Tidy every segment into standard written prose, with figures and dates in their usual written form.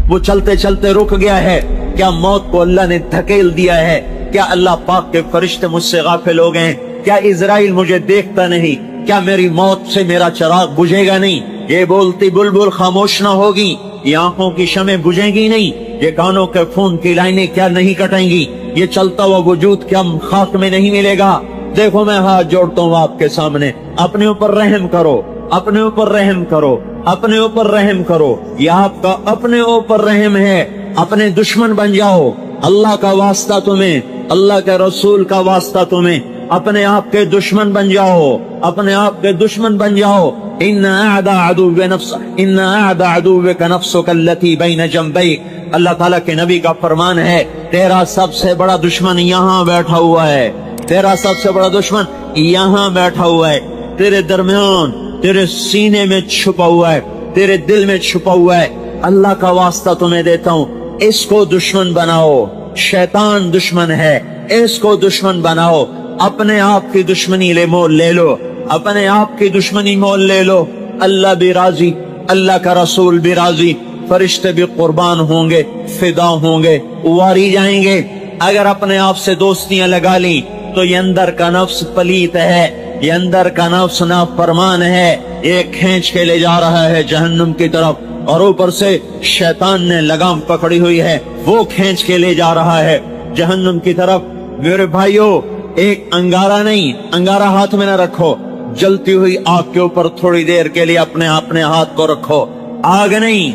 वो चलते चलते रुक गया है, क्या मौत को अल्लाह ने धकेल दिया है, क्या अल्लाह पाक के फरिश्ते मुझसे गाफिल हो गए, क्या इजराइल मुझे देखता नहीं, क्या मेरी मौत से मेरा चिराग बुझेगा नहीं, ये बोलती बुलबुल खामोश ना होगी, ये आंखों की शमें बुझेंगी नहीं, ये कानों के खून की लाइनें क्या नहीं कटेंगी, ये चलता हुआ वजूद क्या खाक में नहीं मिलेगा। देखो मैं हाथ जोड़ता हूँ आपके सामने, अपने ऊपर रहम करो, अपने ऊपर रहम करो, अपने ऊपर रहम करो। ये आपका अपने ऊपर रहम है। अपने दुश्मन बन जाओ, अल्लाह का वास्ता तुम्हें, अल्लाह के रसूल का वास्ता तुम्हें, अपने आप के दुश्मन बन जाओ, अपने आप के दुश्मन बन जाओ। इन्ना अअदा अदुव्वे नफ्स, इन्ना अअदा अदुव्वे का नफ्सुका अल्लती बैन जंबैक। अल्लाह ताला के नबी का फरमान है, तेरा सबसे बड़ा दुश्मन यहाँ बैठा हुआ है, तेरा सबसे बड़ा दुश्मन यहाँ बैठा हुआ है, तेरे दरमियान, तेरे सीने में छुपा हुआ है, तेरे दिल में छुपा हुआ है। अल्लाह का वास्ता तुम्हें देता हूँ, इसको दुश्मन बनाओ। शैतान दुश्मन है, इसको दुश्मन बनाओ। अपने आप की दुश्मनी ले लो, अपने आप की दुश्मनी मोल ले लो। अल्लाह भी राजी, अल्लाह का रसूल भी राजी, फरिश्ते भी कुर्बान होंगे, फिदा होंगे, उवारी जाएंगे। अगर अपने आप से दोस्तियां लगा ली तो ये अंदर का नफ्स पलीत है, ये अंदर का नफ्स नाफरमान है, ये खींच के ले जा रहा है जहन्नुम की तरफ, और ऊपर से शैतान ने लगाम पकड़ी हुई है, वो खींच के ले जा रहा है जहन्नुम की तरफ। मेरे भाइयों, एक अंगारा नहीं, अंगारा हाथ में न रखो, जलती हुई आग के ऊपर थोड़ी देर के लिए अपने हाथ को रखो। आग नहीं,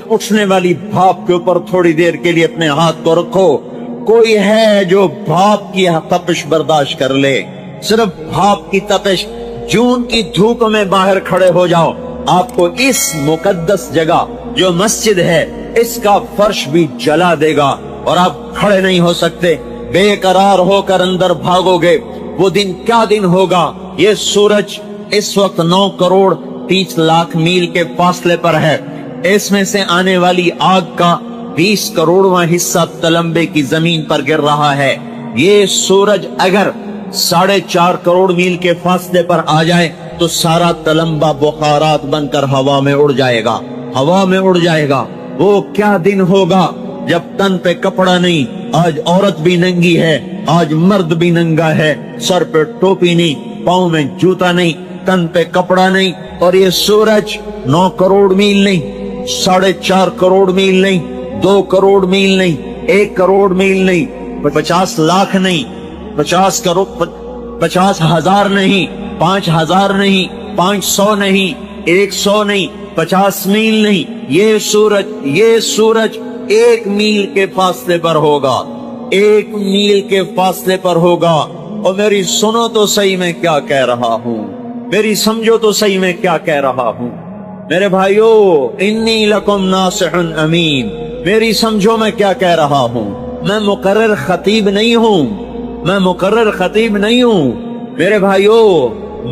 उठने वाली भाप के ऊपर थोड़ी देर के लिए अपने हाथ को रखो। कोई है जो भाप की तपिश बर्दाश्त कर ले? सिर्फ भाप की तपिश। जून की धूप में बाहर खड़े हो जाओ, आपको इस मुकद्दस जगह जो मस्जिद है इसका फर्श भी जला देगा और आप खड़े नहीं हो सकते, बेकरार होकर अंदर भागोगे। वो दिन क्या दिन होगा? ये सूरज इस वक्त 9 करोड़ 30 लाख मील के फासले पर है। इसमें से आने वाली आग का 20 करोड़वां हिस्सा तलम्बे की जमीन पर गिर रहा है। ये सूरज अगर 4.5 करोड़ मील के फासले पर आ जाए तो सारा तलम्बा बुखारात बनकर हवा में उड़ जाएगा, हवा में उड़ जाएगा। वो क्या दिन होगा जब तन पे कपड़ा नहीं, आज औरत भी नंगी है, आज मर्द भी नंगा है, सर पे टोपी नहीं, पाँव में जूता नहीं, तन पे कपड़ा नहीं, और ये सूरज 9 करोड़ मील नहीं, 4.5 करोड़ मील नहीं, 2 करोड़ मील नहीं, 1 करोड़ मील नहीं, 50 लाख नहीं, 50 करोड़, 50,000 नहीं, 5,000 नहीं, 500 नहीं, 100 नहीं, 50 मील नहीं, ये सूरज 1 मील के फासले पर होगा, 1 मील के फासले पर होगा। और मेरी सुनो तो सही मैं क्या कह रहा हूँ, मेरी समझो तो सही मैं क्या कह रहा हूँ। मेरे भाइयों, इन्नी लकुम नासिहुन अमीन, मेरी समझो मैं क्या कह रहा हूँ। मैं मुकर्रर खतीब नहीं हूँ, मैं मुकर्रर खतीब नहीं हूँ। मेरे भाइयों,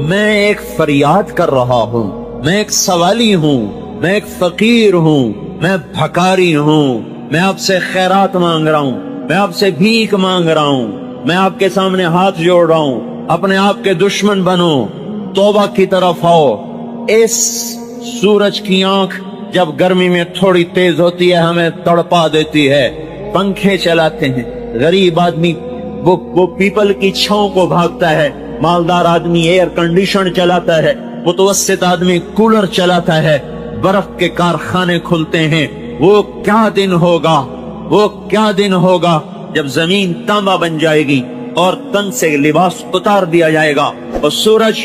मैं एक फरियाद कर रहा हूँ, मैं एक सवाली हूँ, मैं एक फकीर हूँ, मैं भकारी हूँ। मैं आपसे खैरात मांग रहा हूँ, मैं आपसे भीख मांग रहा हूँ, मैं आपके सामने हाथ जोड़ रहा हूँ। अपने आप के दुश्मन बनो, तौबा की तरफ आओ। इस सूरज की आंख जब गर्मी में थोड़ी तेज होती है हमें तड़पा देती है, पंखे चलाते हैं। गरीब आदमी वो पीपल की छांव को भागता है, मालदार आदमी एयर कंडीशन चलाता है, मुतवस्सित आदमी कूलर चलाता है, बर्फ के कारखाने खुलते हैं। वो क्या दिन होगा, वो क्या दिन होगा जब जमीन तांबा बन जाएगी और तन से लिबास उतार दिया जाएगा और सूरज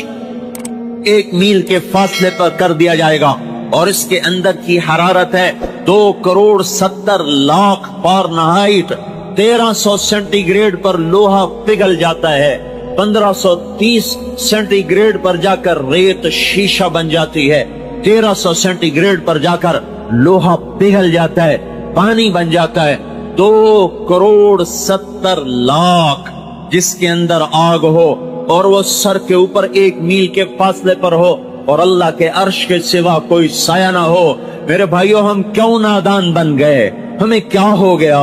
1 मील के फासले पर कर दिया जाएगा और इसके अंदर की हरारत है 2 करोड़ 70 लाख फारेनहाइट। 1300 सेंटीग्रेड पर लोहा पिघल जाता है, 1530 सेंटीग्रेड पर जाकर रेत शीशा बन जाती है, 1300 सेंटीग्रेड पर जाकर लोहा पिघल जाता है, पानी बन जाता है। 2 करोड़ 70 लाख जिसके अंदर आग हो और वो सर के ऊपर 1 मील के फासले पर हो और अल्लाह के अर्श के सिवा कोई साया ना हो। मेरे भाइयों, हम क्यों नादान बन गए? हमें क्या हो गया?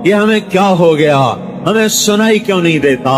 ये हमें क्या हो गया? हमें सुनाई क्यों नहीं देता?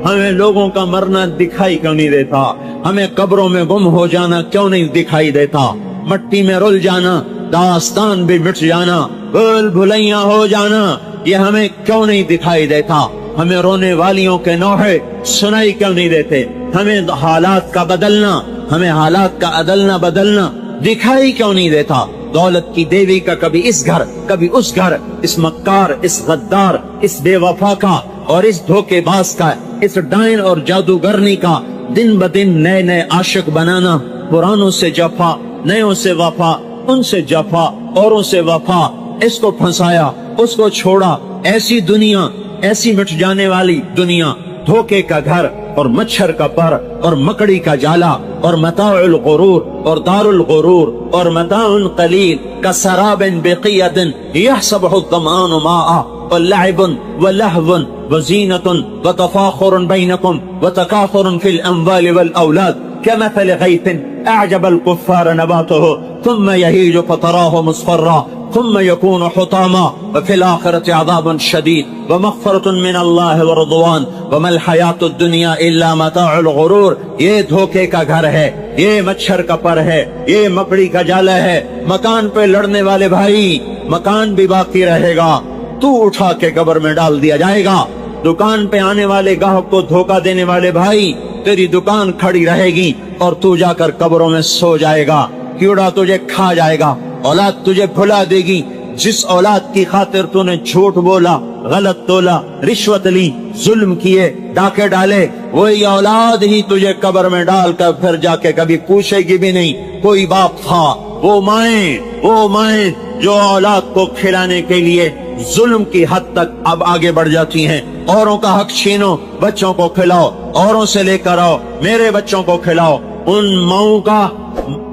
हमें लोगों का मरना दिखाई क्यों नहीं देता? हमें कब्रों में गुम हो जाना क्यों नहीं दिखाई देता? मट्टी में रुल जाना दास्तान भी मिट जाना, भूल भुलैया हो जाना, ये हमें क्यों नहीं दिखाई देता? हमें रोने वालियों के नौहे सुनाई क्यों नहीं देते? हमें हालात का बदलना, हमें हालात का अदलना बदलना दिखाई क्यों नहीं देता? दौलत की देवी का कभी इस घर कभी उस घर, इस मक्कार, इस गद्दार, इस बेवफा का और इस धोखेबाज का, इस डायन और जादूगरनी का दिन ब दिन नए नए आशिक बनाना, पुरानों से जफा, नयों से वफा, उनसे जफा, औरों से वफा, इसको फंसाया, उसको छोड़ा। ऐसी दुनिया, ऐसी मिट जाने वाली दुनिया, धोखे का घर और मच्छर का पर और मकड़ी का जाला और मताउल गुरूर और दारुल गुरूर और मताउन कलील का सराबिन बिक़ियतिन यहसबुहु ज़मानु माआ व लअबुन व लहवुन व ज़ीनतुन व तफ़ाख़ुरुन बैनकुम व तकाफ़ुरुन फ़िल अम्वालि वल औलाद कमथल गैथिन अअजबल कुफ़्फ़ार नबातुहु थुम्मा यहीजु फ़तराहु मुस्फ़र्रा थुम्मा यकूनु हुतामा व फ़िल आख़िरति अज़ाबुन शदीद व मग़फ़िरतुन मिनल्लाहि व रिज़वान व मल हयातुद दुनिया इल्ला मताउल गुरूर। ये धोखे का घर है, ये मच्छर का पर है, ये मकड़ी का जाला है। मकान पे लड़ने वाले भाई, मकान भी बाकी रहेगा, तू उठा के कब्र में डाल दिया जाएगा। दुकान पे आने वाले ग्राहक को धोखा देने वाले भाई, तेरी दुकान खड़ी रहेगी और तू जाकर कब्रों में सो जाएगा। कीड़ा तुझे खा जाएगा, औलाद तुझे भुला देगी। जिस औलाद की खातिर तूने झूठ बोला, गलत तोला, रिश्वत ली, जुल्म किए, डाके डाले, वही औलाद ही तुझे कब्र में डालकर फिर जाके कभी पूछेगी भी नहीं कोई बाप था। वो माएं जो औलाद को खिलाने के लिए जुल्म की हद तक अब आगे बढ़ जाती हैं। औरों का हक छीनो, बच्चों को खिलाओ, औरों से लेकर आओ, मेरे बच्चों को खिलाओ। उन माओं का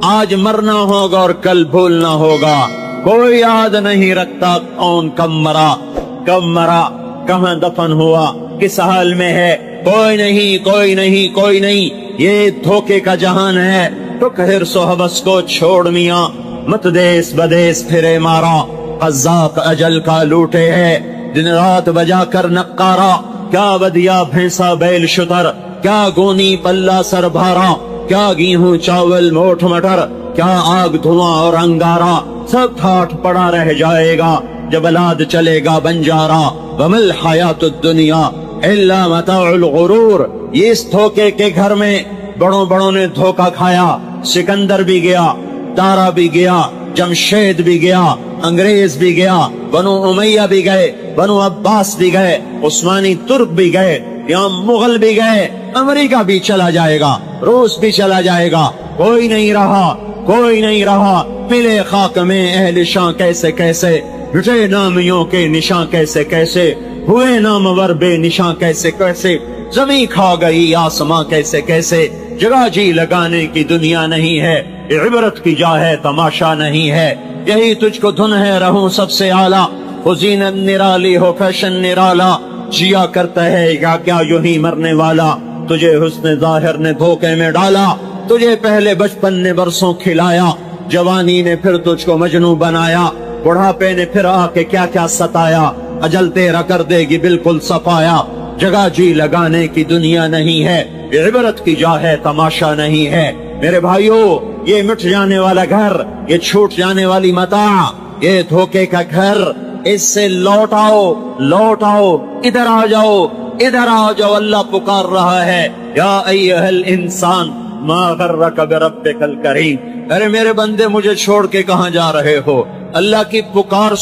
आज मरना होगा और कल भूलना होगा। कोई याद नहीं रखता कौन कब मरा, कहाँ दफन हुआ, किस हाल में है। कोई नहीं। ये धोखे का जहान है। तो कहर सोहबस को छोड़ मियां, मत देश बदेश फिरे मारा। कज़्ज़ाक़ अजल का लूटे है, दिन रात बजा कर नक्कारा। क्या बदिया भैंसा बैल शुतर, क्या गोनी पल्ला सर भारा। क्या गेहूं चावल मोठ मटर, क्या आग धुआं और अंगारा। सब ठाठ पड़ा रह जाएगा जब औलाद चलेगा बंजारा। वमल हयातुद दुनिया इल्ला मताउल गुरूर। ये इस धोखे के घर में बड़ों ने धोखा खाया। सिकंदर भी गया, दारा भी गया, जमशेद भी गया, अंग्रेज भी गया, बनु उमैया भी गए, बनु अब्बास भी गए, उस्मानी तुर्क भी गए, यहाँ मुगल भी गए, अमेरिका भी चला जाएगा, रूस भी चला जाएगा। कोई नहीं रहा। मिले खाक में अहले शां कैसे कैसे, मिटे नामियों के निशां कैसे कैसे, हुए नामवर बेनिशां कैसे कैसे, जमी खा गई आसमां कैसे कैसे। जगह जी लगाने की दुनिया नहीं है, इबरत की जा है तमाशा नहीं है। यही तुझको धुन है रहूं सबसे आला, हुज़ीनत निराली हो फैशन निराला। जिया करता है क्या यूं ही मरने वाला, तुझे हुस्न ज़ाहिर ने धोखे में डाला। तुझे पहले बचपन ने बरसों खिलाया, जवानी ने फिर तुझको मजनू बनाया, बुढ़ापे ने फिर आके क्या क्या सताया। अजल तेरा कर देगी बिल्कुल सफाया। जगह जी लगाने की दुनिया नहीं है, इबरत की जा है तमाशा नहीं है। मेरे भाइयों, ये मिट जाने वाला घर, ये छूट जाने वाली मता, ये धोखे का घर, इससे लौट आओ, इधर आ जाओ। अल्लाह पुकार रहा है, या अय्युहल इंसान मा गर्रक बिरब्बिकल करीम। अरे मेरे बंदे, मुझे छोड़ के कहाँ जा रहे हो? अल्लाह की पुकार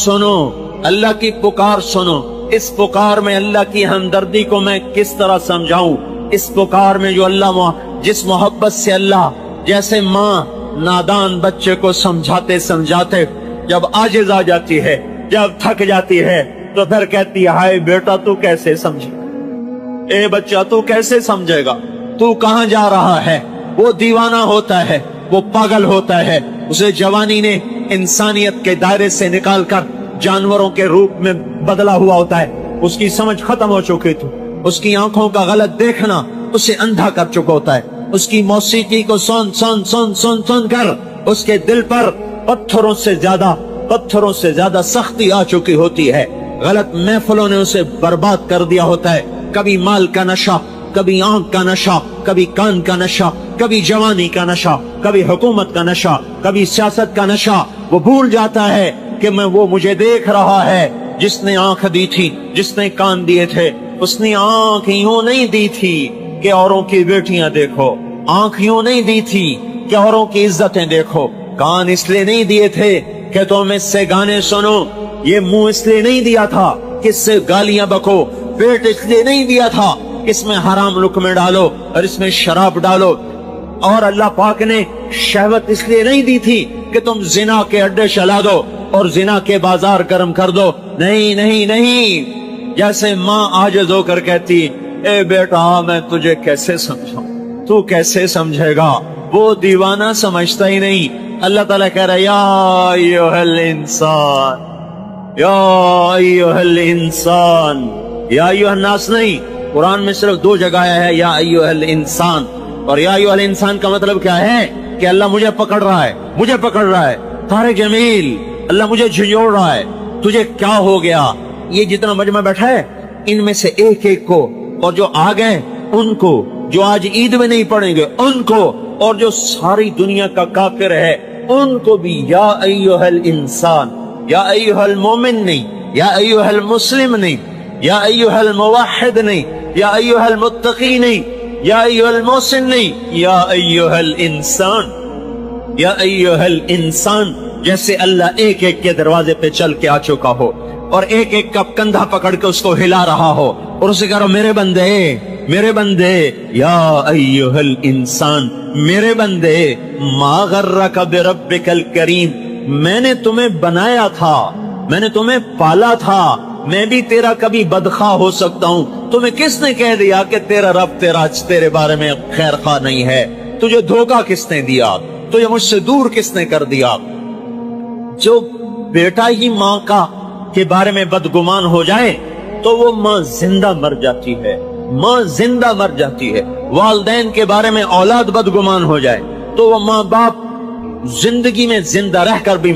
सुनो। इस पुकार में अल्लाह की हमदर्दी को मैं किस तरह समझाऊं? इस पुकार में जो अल्लाह, जिस मोहब्बत से अल्लाह, जैसे माँ नादान बच्चे को समझाते जब आजिज आ जाती है, जब थक जाती है, तो फिर कहती है, हाय बेटा तू कैसे समझे, ए बच्चा तू कैसे समझेगा, तू कहाँ जा रहा है। वो दीवाना होता है, वो पागल होता है। उसे जवानी ने इंसानियत के दायरे से निकालकर जानवरों के रूप में बदला हुआ होता है। उसकी समझ खत्म हो चुकी थी, उसकी आंखों का गलत देखना उसे अंधा कर चुका होता है। उसकी मौसीकी को सुन कर उसके दिल पर पत्थरों से ज्यादा सख्ती आ चुकी होती है। गलत महफिलों ने उसे बर्बाद कर दिया होता है। कभी माल का नशा, कभी आंख का नशा, कभी कान का नशा, कभी जवानी का नशा, कभी हुकूमत का नशा, कभी सियासत का नशा। वो भूल जाता है कि मैं वो मुझे देख रहा है जिसने आंख दी थी, जिसने कान दिए थे। उसने आंख यूं नहीं दी थी कि औरों की बेटियां देखो, आंख यूं नहीं दी थी कि औरों की इज्जतें देखो, कान इसलिए नहीं दिए थे कि तुम इससे गाने सुनो, ये मुंह इसलिए नहीं दिया था कि इससे गालियां बको, पेट इसलिए नहीं दिया था कि इसमें हराम लुक्मे डालो और इसमें शराब डालो, और अल्लाह पाक ने शहवत इसलिए नहीं दी थी कि तुम जिना के अड्डे चला दो और जिना के बाजार गर्म कर दो। नहीं नहीं नहीं, जैसे माँ आजिज़ होकर कहती, ए बेटा मैं तुझे कैसे समझाऊं, तू कैसे समझेगा, वो दीवाना समझता ही नहीं। अल्लाह ताला कह रहा है, या अय्युहल इंसान, या अय्युहल इंसान, या अय्युहन नास नहीं, कुरान में सिर्फ 2 जगह आया है या अय्युहल इंसान। और या अय्युहल इंसान का मतलब क्या है कि अल्लाह मुझे पकड़ रहा है, मुझे पकड़ रहा है, तारे जमील, अल्लाह मुझे झिझोड़ रहा है, तुझे क्या हो गया। ये जितना मजमा बैठा है इनमें से एक एक को, और जो आ गए उनको, जो आज ईद में नहीं पढ़ेंगे उनको, और जो सारी दुनिया का काफिर है उनको भी या अय्युहल इंसान, या अय्युहल मोमिन नहीं, या अय्युहल मुस्लिम नहीं, या अय्युहल मुवहिद नहीं, या अय्युहल मुत्तकी नहीं, या अय्युहल मोहसिन नहीं, या अय्युहल इंसान, या अय्युहल इंसान। जैसे अल्लाह एक एक के दरवाजे पे चल के आ चुका हो और एक एक का कंधा पकड़ के उसको हिला रहा हो और उसे कह रहा, मेरे बंदे, मेरे बंदे, या अय्युहल इंसान, मेरे बंदे, मा गर्रका बिरब्बिकल करीम, मैंने तुम्हें बनाया था, मैंने तुम्हें पाला था, मैं भी तेरा कभी बदखा हो सकता हूँ। तुम्हें किसने कह दिया कि तेरा रब तेरे बारे में खैर खा नहीं है? तुझे धोखा किसने दिया? तुझे मुझसे दूर किसने कर दिया? जो बेटा ही माँ का के बारे में बदगुमान हो जाए तो वो माँ जिंदा मर जाती है, माँ जिंदा मर जाती है। वालिदैन के बारे में औलाद बदगुमान हो जाए तो वो माँ बाप जिंदगी में जिंदा रहकर भी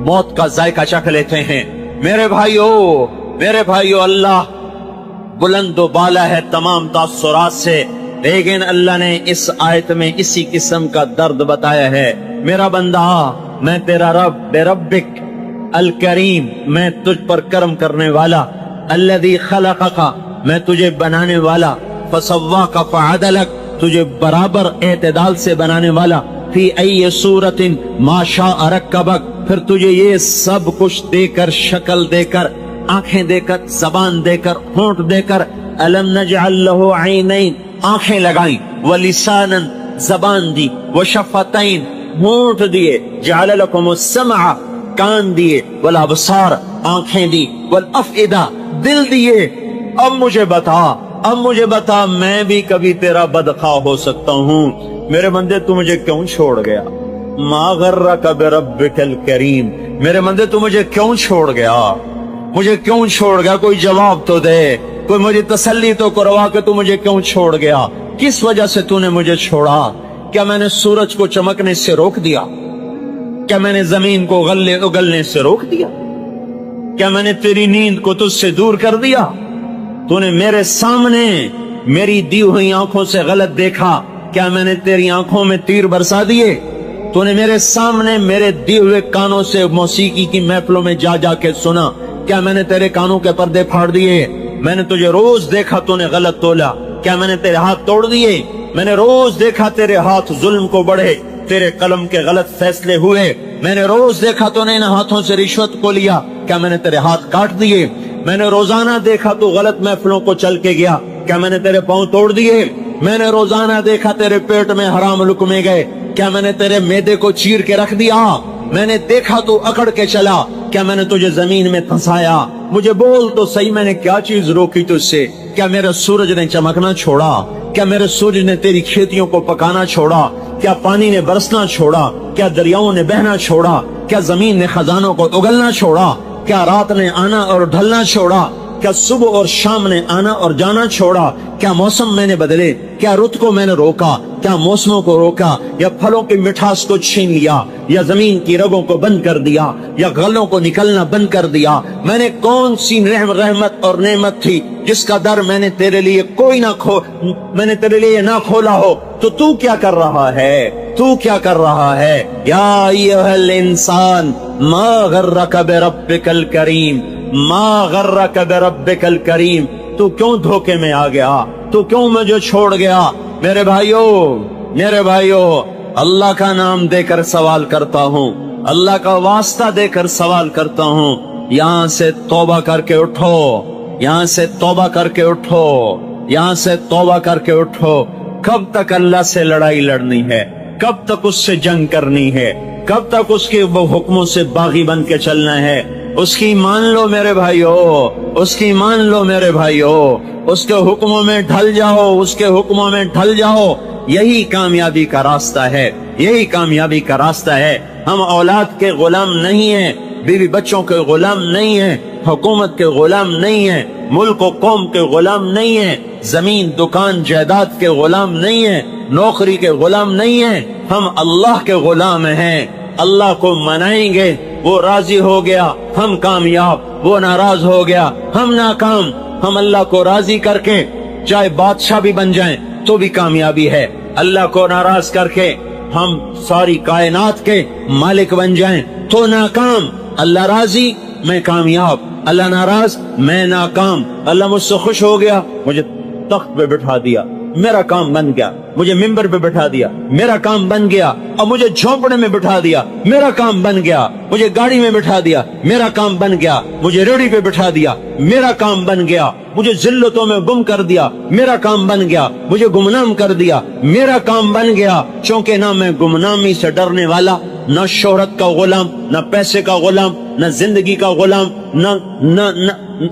मौत का जायका चख लेते हैं। मेरे भाइयों, अल्लाह बुलंदो बाला है तमाम तासुरात से, लेकिन अल्लाह ने इस आयत में इसी किस्म का दर्द बताया है। मेरा बंदा, मैं तेरा रब, बेरब्बिक अल करीम, मैं तुझ पर कर्म करने वाला, अल्लज़ी खलक़का, मैं तुझे बनाने वाला, फसव्वाका फअदलक, तुझे बराबर एतदाल से बनाने वाला, फी अय्यि सूरतिन मा शाअ रक्कबक, फिर तुझे ये सब कुछ देकर, शक्ल देकर, आंखें देकर, जबान देकर, होंठ देकर, अलम नजअल लहू ऐनैन, आंखें लगाई, व लिसानन, जबान दी, व शफ़तैन, होंठ दिए, जअल लकुमुस समअ, कान दिए, वल अबसार, आंखें दी, वल अफ़इदा, दिल दिए। अब मुझे बता, मैं भी कभी तेरा बदखा हो सकता हूँ। मेरे बंदे तू मुझे क्यों छोड़ गया? मा गर्रका बिरब्बिकल करीम, मेरे बंदे तू मुझे क्यों छोड़ गया? मुझे क्यों छोड़ गया? कोई जवाब तो दे, कोई मुझे तसल्ली तो करवा के तू मुझे क्यों छोड़ गया? किस वजह से तूने मुझे छोड़ा? क्या मैंने सूरज को चमकने से रोक दिया? क्या मैंने जमीन को उगलने से रोक दिया? क्या मैंने तेरी नींद को तुझसे दूर कर दिया? तूने मेरे सामने मेरी दी हुई आंखों से गलत देखा, क्या मैंने तेरी आंखों में तीर बरसा दिए? तूने मेरे सामने मेरे दिए हुए कानों से मौसीकी की महफिलों में जा जाके सुना, क्या मैंने तेरे कानों के पर्दे फाड़ दिए? मैंने तुझे रोज देखा, तूने गलत तोला, क्या मैंने तेरे हाथ तोड़ दिए? मैंने रोज देखा तेरे हाथ जुल्म को बढ़े, तेरे कलम के गलत फैसले हुए। मैंने रोज देखा तूने इन हाथों से रिश्वत को लिया, क्या मैंने तेरे हाथ काट दिए? मैंने रोजाना देखा तू गलत महफिलों को चल के गया, क्या मैंने तेरे पांव तोड़ दिए? मैंने रोजाना देखा तेरे पेट में हराम लुकमे गए, क्या मैंने तेरे मैदे को चीर के रख दिया? मैंने देखा तू अकड़ के चला, क्या मैंने तुझे जमीन में फंसाया? मुझे बोल तो सही, मैंने क्या चीज रोकी तुझसे? क्या मेरे सूरज ने चमकना छोड़ा? क्या मेरे सूरज ने तेरी खेतियों को पकाना छोड़ा? क्या पानी ने बरसना छोड़ा? क्या दरियाओं ने बहना छोड़ा? क्या जमीन ने खजानों को उगलना छोड़ा? क्या रात ने आना और ढलना छोड़ा? क्या सुबह और शाम ने आना और जाना छोड़ा? क्या मौसम मैंने बदले? क्या रुत को मैंने रोका? क्या मौसमों को रोका? या फलों की मिठास को छीन लिया? या जमीन की रगों को बंद कर दिया? या गलों को निकलना बंद कर दिया? मैंने कौन सी रहमत और नेमत थी جس کا در میں نے تیرے لیے میں نے تیرے لیے نہ کھولا ہو، تو کیا کر رہا ہے؟ تو کیا کر رہا ہے؟ یا ایھا الانسان ما غرک بربک الکریم، ما غرک بربک الکریم، تو کیوں دھوکے میں آ گیا؟ تو کیوں مجھے چھوڑ گیا؟ میرے بھائیو، اللہ کا نام دے کر سوال کرتا ہوں، اللہ کا واسطہ دے کر سوال کرتا ہوں، یہاں سے توبہ کر کے اٹھو، یہاں سے توبہ کر کے اٹھو، یہاں سے توبہ کر کے اٹھو۔ کب تک اللہ سے لڑائی لڑنی ہے؟ کب تک اس سے جنگ کرنی ہے؟ کب تک اس کے وہ حکموں سے باغی بن کے چلنا ہے؟ اس کی مان لو میرے بھائیو، اس کی مان لو میرے بھائیو، اس کے حکموں میں ڈھل جاؤ، اس کے حکموں میں ڈھل جاؤ، یہی کامیابی کا راستہ ہے، یہی کامیابی کا راستہ ہے۔ ہم اولاد کے غلام نہیں ہیں، بیوی بچوں کے غلام نہیں ہیں، حکومت کے غلام نہیں ہیں، ملک و قوم کے غلام نہیں ہیں، زمین دکان جائیداد کے غلام نہیں ہیں، نوکری کے غلام نہیں ہیں، ہم اللہ کے غلام ہیں۔ اللہ کو منائیں گے، وہ راضی ہو گیا، ہم کامیاب، وہ ناراض ہو گیا، ہم ناکام۔ ہم اللہ کو راضی کر کے چاہے بادشاہ بھی بن جائیں تو بھی کامیابی ہے، اللہ کو ناراض کر کے ہم ساری کائنات کے مالک بن جائیں تو ناکام۔ اللہ راضی، میں کامیاب، اللہ ناراض، میں ناکام۔ اللہ مجھ سے خوش ہو گیا، مجھے تخت پہ بٹھا دیا، میرا کام بن گیا، مجھے ممبر پہ بٹھا دیا، میرا کام بن گیا، اور مجھے جھونپڑے میں بٹھا دیا، میرا کام بن گیا، مجھے گاڑی میں بٹھا دیا، میرا کام بن گیا، مجھے ریڑھی پہ بٹھا دیا، میرا کام بن گیا، مجھے ذلتوں میں گم کر دیا، میرا کام بن گیا، مجھے گمنام کر دیا، میرا کام بن گیا۔ چونکہ نہ میں گمنامی سے ڈرنے والا، نہ شہرت کا غلام، نہ پیسے کا غلام، نہ زندگی کا غلام،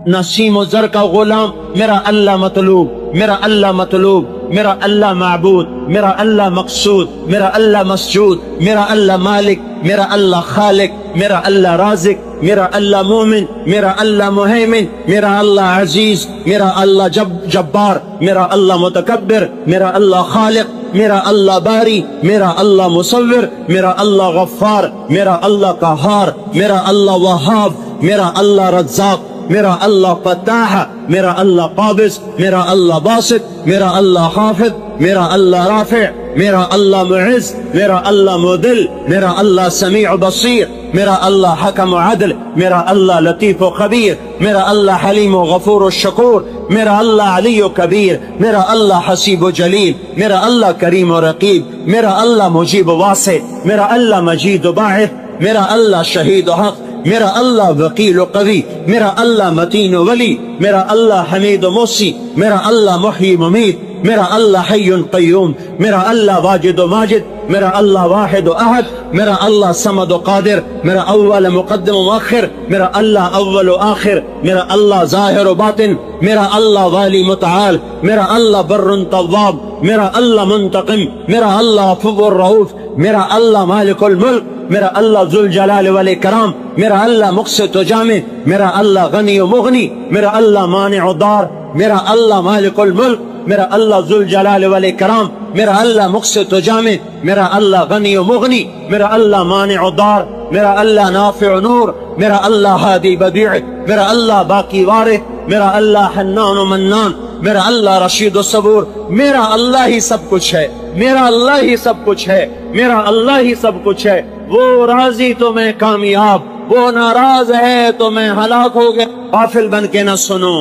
نہ سیم و زر کا غلام، میرا اللہ مطلوب، میرا اللہ مطلوب، میرا اللہ معبود، میرا اللہ مقصود، میرا اللہ مسجود، میرا اللہ مالک، میرا اللہ خالق، میرا اللہ رازق، میرا اللہ مومن، میرا اللہ مہیمن، میرا اللہ عزیز، میرا اللہ جبار، میرا اللہ متکبر، میرا اللہ خالق، میرا اللہ باری، میرا اللہ مصور، میرا اللہ غفار، میرا اللہ قہار، میرا اللہ وہاب، میرا اللہ رزاق، میرا اللہ فتاح، میرا اللہ قابض، میرا اللہ باسط، میرا اللہ خافض، میرا اللہ رافع، میرا اللہ معز، میرا اللہ مذل، میرا اللہ سمیع بصیر، میرا اللہ حکم و عدل، میرا اللہ لطیف و خبیر، میرا اللہ حلیم و غفور و شکور، میرا اللہ علی و کبیر، میرا اللہ حسیب و جلیل، میرا اللہ کریم و رقیب، میرا اللہ مجیب و واسع، میرا اللہ مجید و باعث، میرا اللہ شہید و حق، میرا اللہ وکیل و قوی، میرا اللہ متین و ولی، میرا اللہ حمید و موسی، میرا اللہ محیی ممیت، میرا اللہ حی قیوم، میرا اللہ واجد و ماجد، میرا اللہ واحد و احد، میرا اللہ صمد و قادر، میرا اول مقدم و مؤخر، میرا اللہ اول و آخر، میرا اللہ ظاہر و باطن، میرا اللہ والی متعال، میرا اللہ بر تواب، میرا اللہ منتقم، میرا اللہ عفو الرؤوف، میرا اللہ مالک الملک، میرا اللہ ذو الجلال والاکرام، میرا اللہ مقسط و جامع، میرا اللہ غنی و مغنی، میرا اللہ مانع و دار، میرا اللہ مالک الملک، میرا اللہ ذو الجلال والاکرام، میرا اللہ مقسط و جامع، میرا اللہ غنی و مغنی، میرا اللہ مانع و دار، میرا اللہ نافع و نور، میرا اللہ ہادی بدیع، میرا اللہ باقی وارث، میرا اللہ حنان و منان، میرا اللہ رشید و صبور، میرا اللہ ہی سب کچھ ہے، میرا اللہ ہی سب کچھ ہے، میرا اللہ ہی سب کچھ ہے۔ وہ راضی تو میں کامیاب، وہ ناراض ہے تو میں ہلاک ہو گیا۔ غافل بن کے نہ سنو،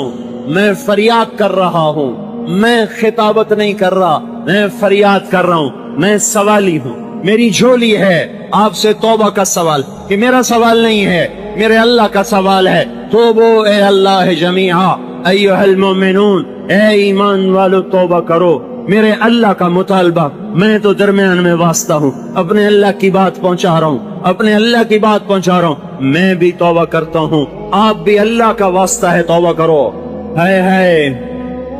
میں فریاد کر رہا ہوں، میں خطابت نہیں کر رہا، میں فریاد کر رہا ہوں، میں سوالی ہوں، میری جھولی ہے آپ سے توبہ کا سوال، کہ میرا سوال نہیں ہے، میرے اللہ کا سوال ہے۔ توبو اے اللہ جمیعا ایھا المؤمنون، اے ایمان والو توبہ کرو۔ میرے اللہ کا مطالبہ، میں تو درمیان میں واسطہ ہوں، اپنے اللہ کی بات پہنچا رہا ہوں، اپنے اللہ کی بات پہنچا رہا ہوں، میں بھی توبہ کرتا ہوں، آپ بھی اللہ کا واسطہ ہے توبہ کرو۔ ہے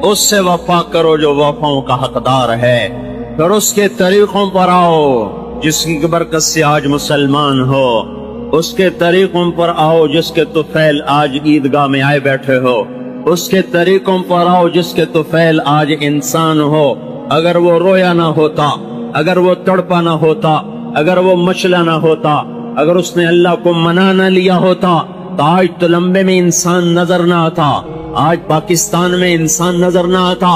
اس سے وفا کرو جو وفاؤں کا حقدار ہے، پھر اس کے طریقوں پر آؤ جس کی برکت سے آج مسلمان ہو، اس کے طریقوں پر آؤ جس کے طفیل آج عیدگاہ میں آئے بیٹھے ہو، اس کے طریقوں پر آؤ جس کے طفیل آج انسان ہو۔ اگر وہ رویا نہ ہوتا، اگر وہ تڑپا نہ ہوتا، اگر وہ مچلا نہ ہوتا، اگر اس نے اللہ کو منا نہ لیا ہوتا تو آج تو لمبے میں انسان نظر نہ آتا۔ آج پاکستان میں انسان نظر نہ آتا،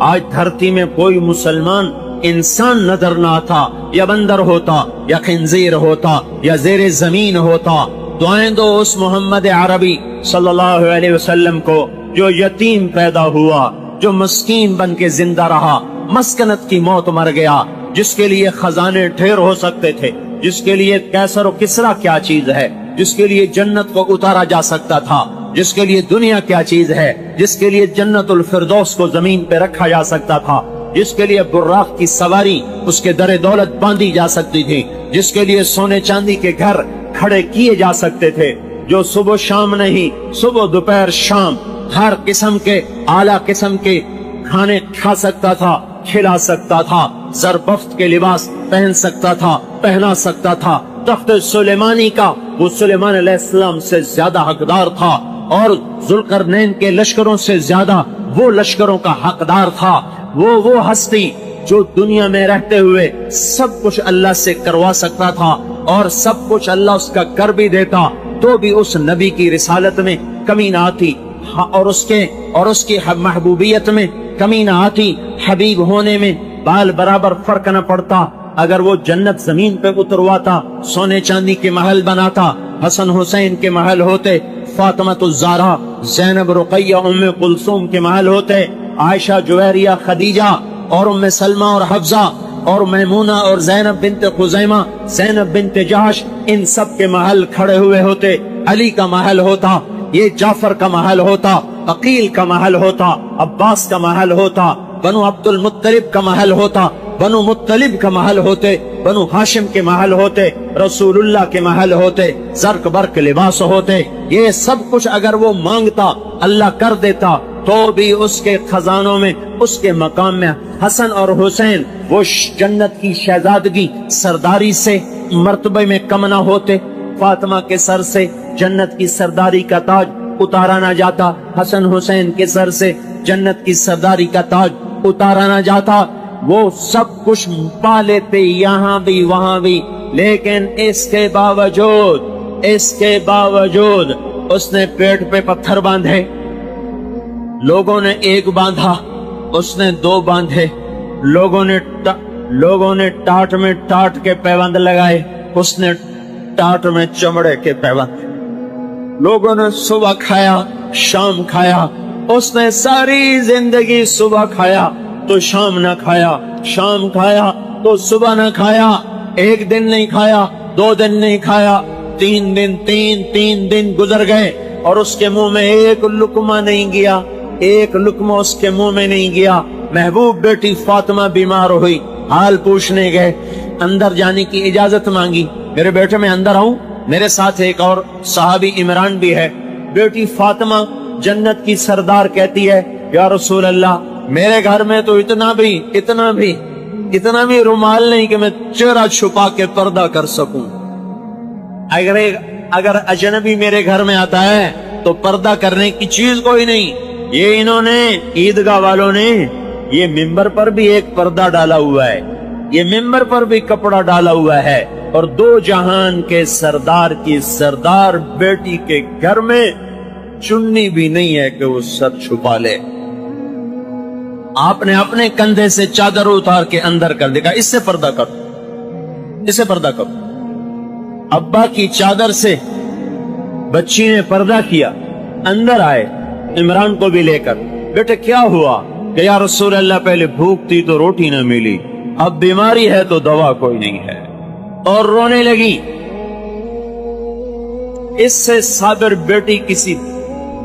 آج دھرتی میں کوئی مسلمان انسان نظر نہ آتا، یا بندر ہوتا یا خنزیر ہوتا یا زیر زمین ہوتا۔ دعائیں دو اس محمد عربی صلی اللہ علیہ وسلم کو جو یتیم پیدا ہوا، جو مسکین بن کے زندہ رہا، مسکنت کی موت مر گیا، جس کے لیے خزانے ڈھیر ہو سکتے تھے، جس کے لیے کیسر و کسرا کیا چیز ہے، جس کے لیے جنت کو اتارا جا سکتا تھا، جس کے لیے دنیا کیا چیز ہے، جس کے لیے جنت الفردوس کو زمین پہ رکھا جا سکتا تھا، جس کے لیے براق کی سواری اس کے در دولت باندھی جا سکتی تھی، جس کے لیے سونے چاندی کے گھر کھڑے کیے جا سکتے تھے، جو صبح شام نہیں، صبح دوپہر شام ہر قسم کے اعلیٰ قسم کے کھانے کھا سکتا تھا، کھلا سکتا تھا، زربفت کے لباس پہن سکتا تھا، پہنا سکتا تھا، تخت سلیمانی کا وہ سلیمان علیہ السلام سے زیادہ حقدار تھا، اور ذوالقرنین کے لشکروں سے زیادہ وہ لشکروں کا حقدار تھا۔ وہ ہستی جو دنیا میں رہتے ہوئے سب کچھ اللہ سے کروا سکتا تھا، اور سب کچھ اللہ اس کا کر بھی دیتا، تو بھی اس نبی کی رسالت میں کمی نہ آتی، اور اس کی محبوبیت میں کمی نہ آتی، حبیب ہونے میں بال برابر فرق نہ پڑتا۔ اگر وہ جنت زمین پہ اترواتا، سونے چاندی کے محل بناتا، حسن حسین کے محل ہوتے، فاطمہ الزہرا، زینب، رقیہ، ام کلثوم کے محل ہوتے، عائشہ، جویریہ، خدیجہ اور ام سلمہ اور حفصہ اور میمونہ اور زینب بنت خزیمہ، زینب بنت جہش، ان سب کے محل کھڑے ہوئے ہوتے، علی کا محل ہوتا، یہ جعفر کا محل ہوتا، عقیل کا محل ہوتا، عباس کا محل ہوتا، بنو عبد المطلب کا محل ہوتا، بنو مطلب کا محل ہوتے، بنو ہاشم کے محل ہوتے، رسول اللہ کے محل ہوتے، زرق برق لباس ہوتے۔ یہ سب کچھ اگر وہ مانگتا اللہ کر دیتا، تو بھی اس کے خزانوں میں، اس کے مقام میں حسن اور حسین وہ جنت کی شہزادگی سرداری سے مرتبے میں کم نہ ہوتے۔ فاطمہ کے سر سے جنت کی سرداری کا تاج اتارا نہ جاتا، حسن حسین کے سر سے جنت کی سرداری کا تاج اتارا نہ جاتا، وہ سب کچھ پا لیتے یہاں بھی وہاں بھی، لیکن اس کے باوجود اس نے پیٹ پہ پتھر باندھے، لوگوں نے ایک باندھا، اس نے دو باندھے، لوگوں نے ٹاٹ میں ٹاٹ کے پیوند لگائے، اس نے ٹاٹ میں چمڑے کے پیوند۔ لوگوں نے صبح کھایا، شام کھایا، اس نے ساری زندگی صبح کھایا تو شام نہ کھایا، شام کھایا تو صبح نہ کھایا، ایک دن نہیں کھایا، دو دن نہیں کھایا، تین دن گزر گئے اور اس کے منہ میں ایک لقمہ نہیں گیا، ایک لقمہ اس کے منہ میں نہیں گیا۔ محبوب بیٹی فاطمہ بیمار ہوئی، حال پوچھنے گئے، اندر جانے کی اجازت مانگی، میرے بیٹے میں اندر آؤں؟ میرے ساتھ ایک اور صحابی عمران بھی ہے۔ بیٹی فاطمہ جنت کی سردار کہتی ہے، یا رسول اللہ، میرے گھر میں تو اتنا بھی رومال نہیں کہ میں چہرہ چھپا کے پردہ کر سکوں۔ اگر اجنبی میرے گھر میں آتا ہے تو پردہ کرنے کی چیز کوئی نہیں۔ یہ انہوں نے عیدگاہ والوں نے یہ ممبر پر بھی ایک پردہ ڈالا ہوا ہے، یہ ممبر پر بھی کپڑا ڈالا ہوا ہے، اور دو جہان کے سردار کی سردار بیٹی کے گھر میں چننی بھی نہیں ہے کہ وہ سر چھپا لے۔ آپ نے اپنے کندھے سے چادر اتار کے اندر کر دیکھا، اس سے پردہ کرو، اس سے پردہ کرو۔ ابا کی چادر سے بچی نے پردہ کیا، اندر آئے عمران کو بھی لے کر، بیٹے کیا ہوا؟ کہ یا رسول اللہ، پہلے بھوک تھی تو روٹی نہ ملی، اب بیماری ہے تو دوا کوئی نہیں ہے، اور رونے لگی۔ اس سے صابر بیٹی کسی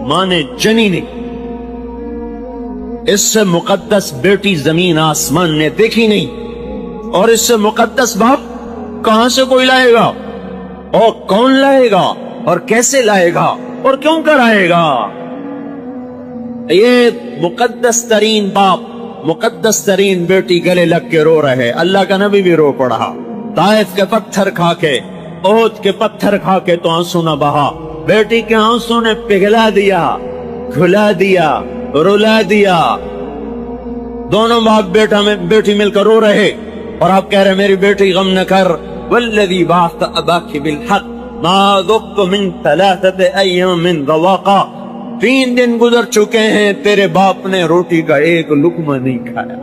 ماں نے جنی نہیں، اس سے مقدس بیٹی زمین آسمان نے دیکھی نہیں، اور اس سے مقدس باپ کہاں سے کوئی لائے گا، اور کون لائے گا، اور کیسے لائے گا، اور کیوں کرائے گا؟ یہ مقدس ترین باپ، مقدس ترین بیٹی گلے لگ کے رو رہے۔ اللہ کا نبی بھی رو پڑا، طائف کے پتھر کھا کے، احد کے پتھر کھا کے تو آنسو نہ بہا، بیٹی کے آنسو نے پگھلا دیا، گھلا دیا، رلا دیا۔ دونوں باپ بیٹی مل کر رو رہے، اور آپ کہہ رہے میری بیٹی غم نہ کر، والذی بعث اباک بالحق ما ذقت من 3 ایام ذواقا، 3 दिन गुजर चुके हैं, तेरे बाप ने रोटी का एक लुकमा नहीं खाया।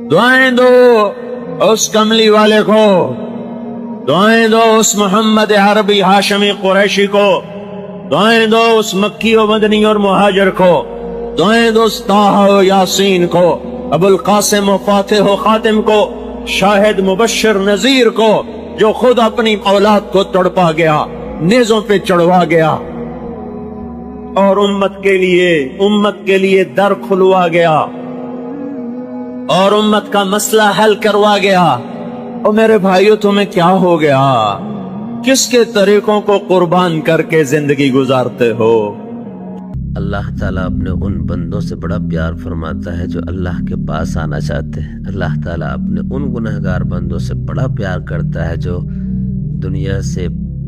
दुआएं दो उस कमली वाले को, दुआएं दो उस मोहम्मद अरबी हाशमी कुरैशी को, दुआएं दो उस मक्की और मदनी और मुहाजिर को, दुआएं दो उस ताहा और यासीन को, अबुल कासिम और फातिह और खातिम को, शाहिद मुबश्शिर नजीर को, जो खुद अपनी औलाद को तड़पा गया, नेज़ों पे चढ़वा गया और उम्मत के लिए दर खुलवा गया और उम्मत का मसला हल करवा गया। और मेरे भाइयों, तुम्हें क्या हो गया? किसके तरीकों को कुर्बान करके जिंदगी गुजारते हो? अल्लाह ताला अपने उन बंदों से बड़ा प्यार फरमाता है जो अल्लाह के पास आना चाहते हैं। अल्लाह ताला अपने उन गुनहगार बंदों से बड़ा प्यार करता है जो दुनिया से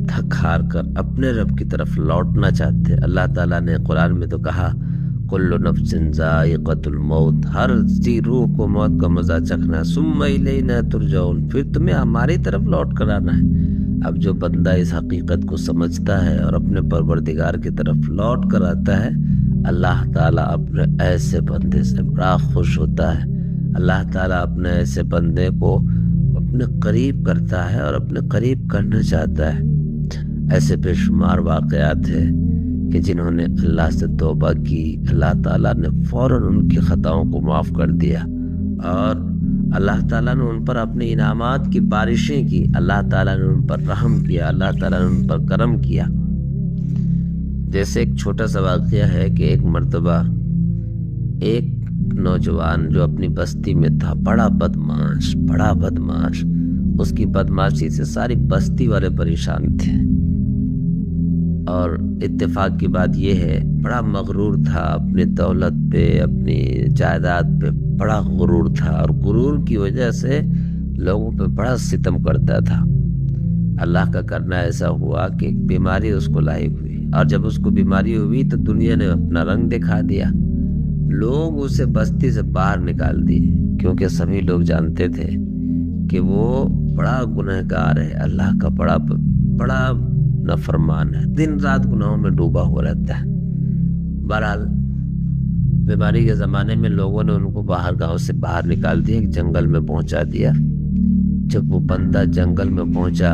थक हार कर अपने रब की तरफ लौटना चाहते हैं। अल्लाह ताला ने कुरान में तो कहा, कुल्लु नफ्सिन ज़ाइक़तुल मौत, हर जी रूह को मौत का मजा चखना, सुम्मा इलैना तुरजाऊन, फिर तुम्हें हमारी तरफ लौट कर आना है। अब जो बंदा इस हकीकत को समझता है और अपने परवरदिगार की तरफ लौट कर आता है, अल्लाह ताला अपने ऐसे बंदे से बड़ा खुश होता है। अल्लाह ताला अपने ऐसे बंदे को अपने करीब करता है और अपने करीब करना चाहता है। ऐसे बेशुमार वाक़यात है कि जिन्होंने अल्लाह से तौबा की, अल्लाह ताला ने फ़ौरन उनकी ख़ताओं को माफ़ कर दिया और अल्लाह ताला ने उन पर अपने इनामात की बारिशें की। अल्लाह ताला ने उन पर रहम किया, अल्लाह ताला ने उन पर करम किया। जैसे एक छोटा सा वाक़या है कि एक मर्तबा एक नौजवान जो अपनी बस्ती में था, बड़ा बदमाश, उसकी बदमाशी से सारी बस्ती वाले परेशान थे। और इत्तेफाक की बात यह है, बड़ा मगरूर था, अपनी दौलत पे, अपनी जायदाद पे बड़ा गुरूर था और गुरूर की वजह से लोगों पे बड़ा सितम करता था। अल्लाह का करना ऐसा हुआ कि एक बीमारी उसको लायक हुई और जब उसको बीमारी हुई तो दुनिया ने अपना रंग दिखा दिया। लोग उसे बस्ती से बाहर निकाल दिए क्योंकि सभी लोग जानते थे कि वो बड़ा गुनहगार है, अल्लाह का बड़ा नाफरमान है, दिन रात गुनाहों में डूबा हुआ रहता है। बहरहाल बीमारी के ज़माने में लोगों ने उनको गांव से बाहर निकाल दिया, एक जंगल में पहुंचा दिया। जब वो बंदा जंगल में पहुंचा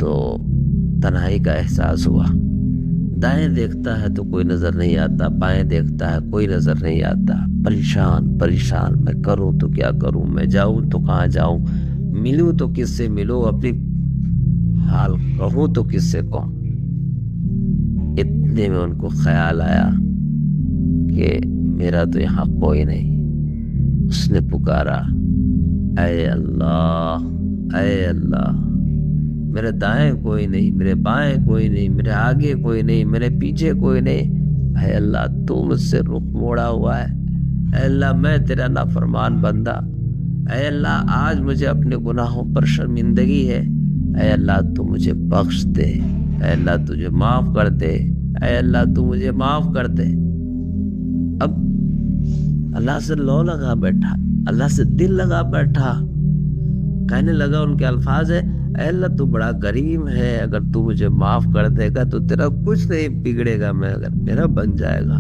तो तन्हाई का एहसास हुआ। दाएं देखता है तो कोई नज़र नहीं आता, बाएं देखता है कोई नज़र नहीं आता। परेशान, मैं करूं तो क्या करूं, मैं जाऊं तो कहाँ जाऊं, मिलूं तो किससे मिलूं, अपनी हाल कहूं तो किससे कहूं। इतने में उनको ख्याल आया कि मेरा तो यहाँ कोई नहीं। उसने पुकारा, ऐ अल्लाह, मेरे दाएं कोई नहीं, मेरे बाएं कोई नहीं, मेरे आगे कोई नहीं, मेरे पीछे कोई नहीं। ऐ अल्लाह, तू मुझसे रुख मोड़ा हुआ है। ऐ अल्लाह, मैं तेरा नाफरमान बंदा। ऐ अल्लाह, आज मुझे अपने गुनाहों पर शर्मिंदगी है। ऐ अल्लाह, तू मुझे बख्श दे। ऐ अल्लाह, तुझे माफ कर दे। ऐ अल्लाह, तू मुझे माफ कर दे। अब अल्लाह से लो लगा बैठा, अल्लाह से दिल लगा बैठा। कहने लगा, उनके अल्फाज है, ऐ अल्लाह, तू बड़ा करीम है, अगर तू मुझे माफ कर देगा तो तेरा कुछ नहीं बिगड़ेगा, मैं अगर मेरा बन जाएगा।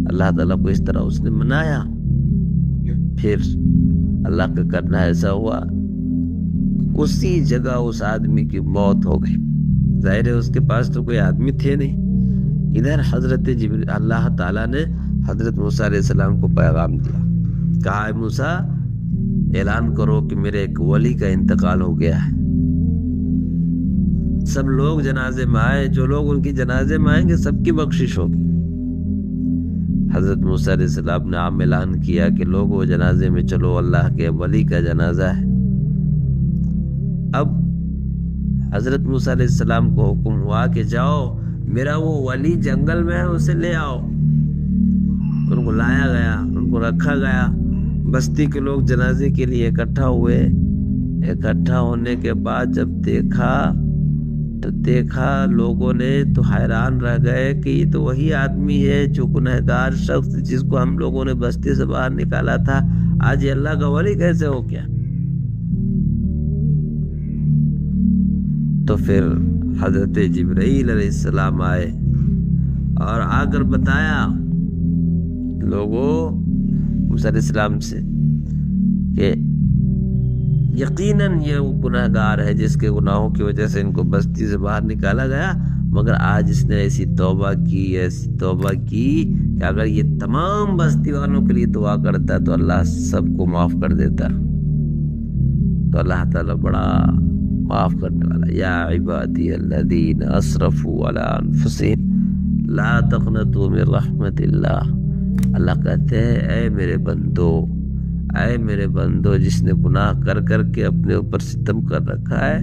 अल्लाह ताला को इस तरह उसने मनाया। फिर अल्लाह का करना ऐसा हुआ, उसी जगह उस आदमी की मौत हो गई। जाहिर है उसके पास तो कोई आदमी थे नहीं। इधर हजरत जिब्रील, अल्लाह ताला ने हजरत मूसा अलैहिस्सलाम को पैगाम दिया, कहा, मूसा ऐलान करो कि मेरे एक वली का इंतकाल हो गया है। सब लोग जनाजे में आए, जो लोग उनकी जनाजे में आएंगे सबकी बख्शिश होगी। हजरत मूसा अलैहिस्सलाम ने आम ऐलान किया कि लोगों जनाजे में चलो, अल्लाह के वली का जनाजा है। अब हजरत मूसा अलैहिस्सलाम को हुक्म हुआ कि जाओ, मेरा वो वली जंगल में है, उसे ले आओ। उनको लाया गया, उनको रखा गया। बस्ती के लोग जनाजे के लिए इकट्ठा हुए। इकट्ठा होने के बाद जब देखा लोगों ने तो हैरान रह गए कि ये तो वही आदमी है जो गुनहगार शख्स जिसको हम लोगों ने बस्ती से बाहर निकाला था, आज ये अल्लाह का वली कैसे हो गया। تو پھر حضرت جبرائیل علیہ السلام آئے اور آ کر بتایا لوگوں موسیٰ علیہ السلام سے کہ یقیناً یہ گناہ گار ہے جس کے گناہوں کی وجہ سے ان کو بستی سے باہر نکالا گیا، مگر آج اس نے ایسی توبہ کی کہ اگر یہ تمام بستی والوں کے لیے دعا کرتا تو اللہ سب کو معاف کر دیتا۔ تو اللہ تعالیٰ بڑا معاف کرنے والا، یا عبادی الذین اسرفوا علی انفسہم لا تقنطوا من رحمت اللہ۔ اللہ کہتے ہیں اے میرے بندو جس نے گناہ کر کر کے اپنے اوپر ستم کر رکھا ہے،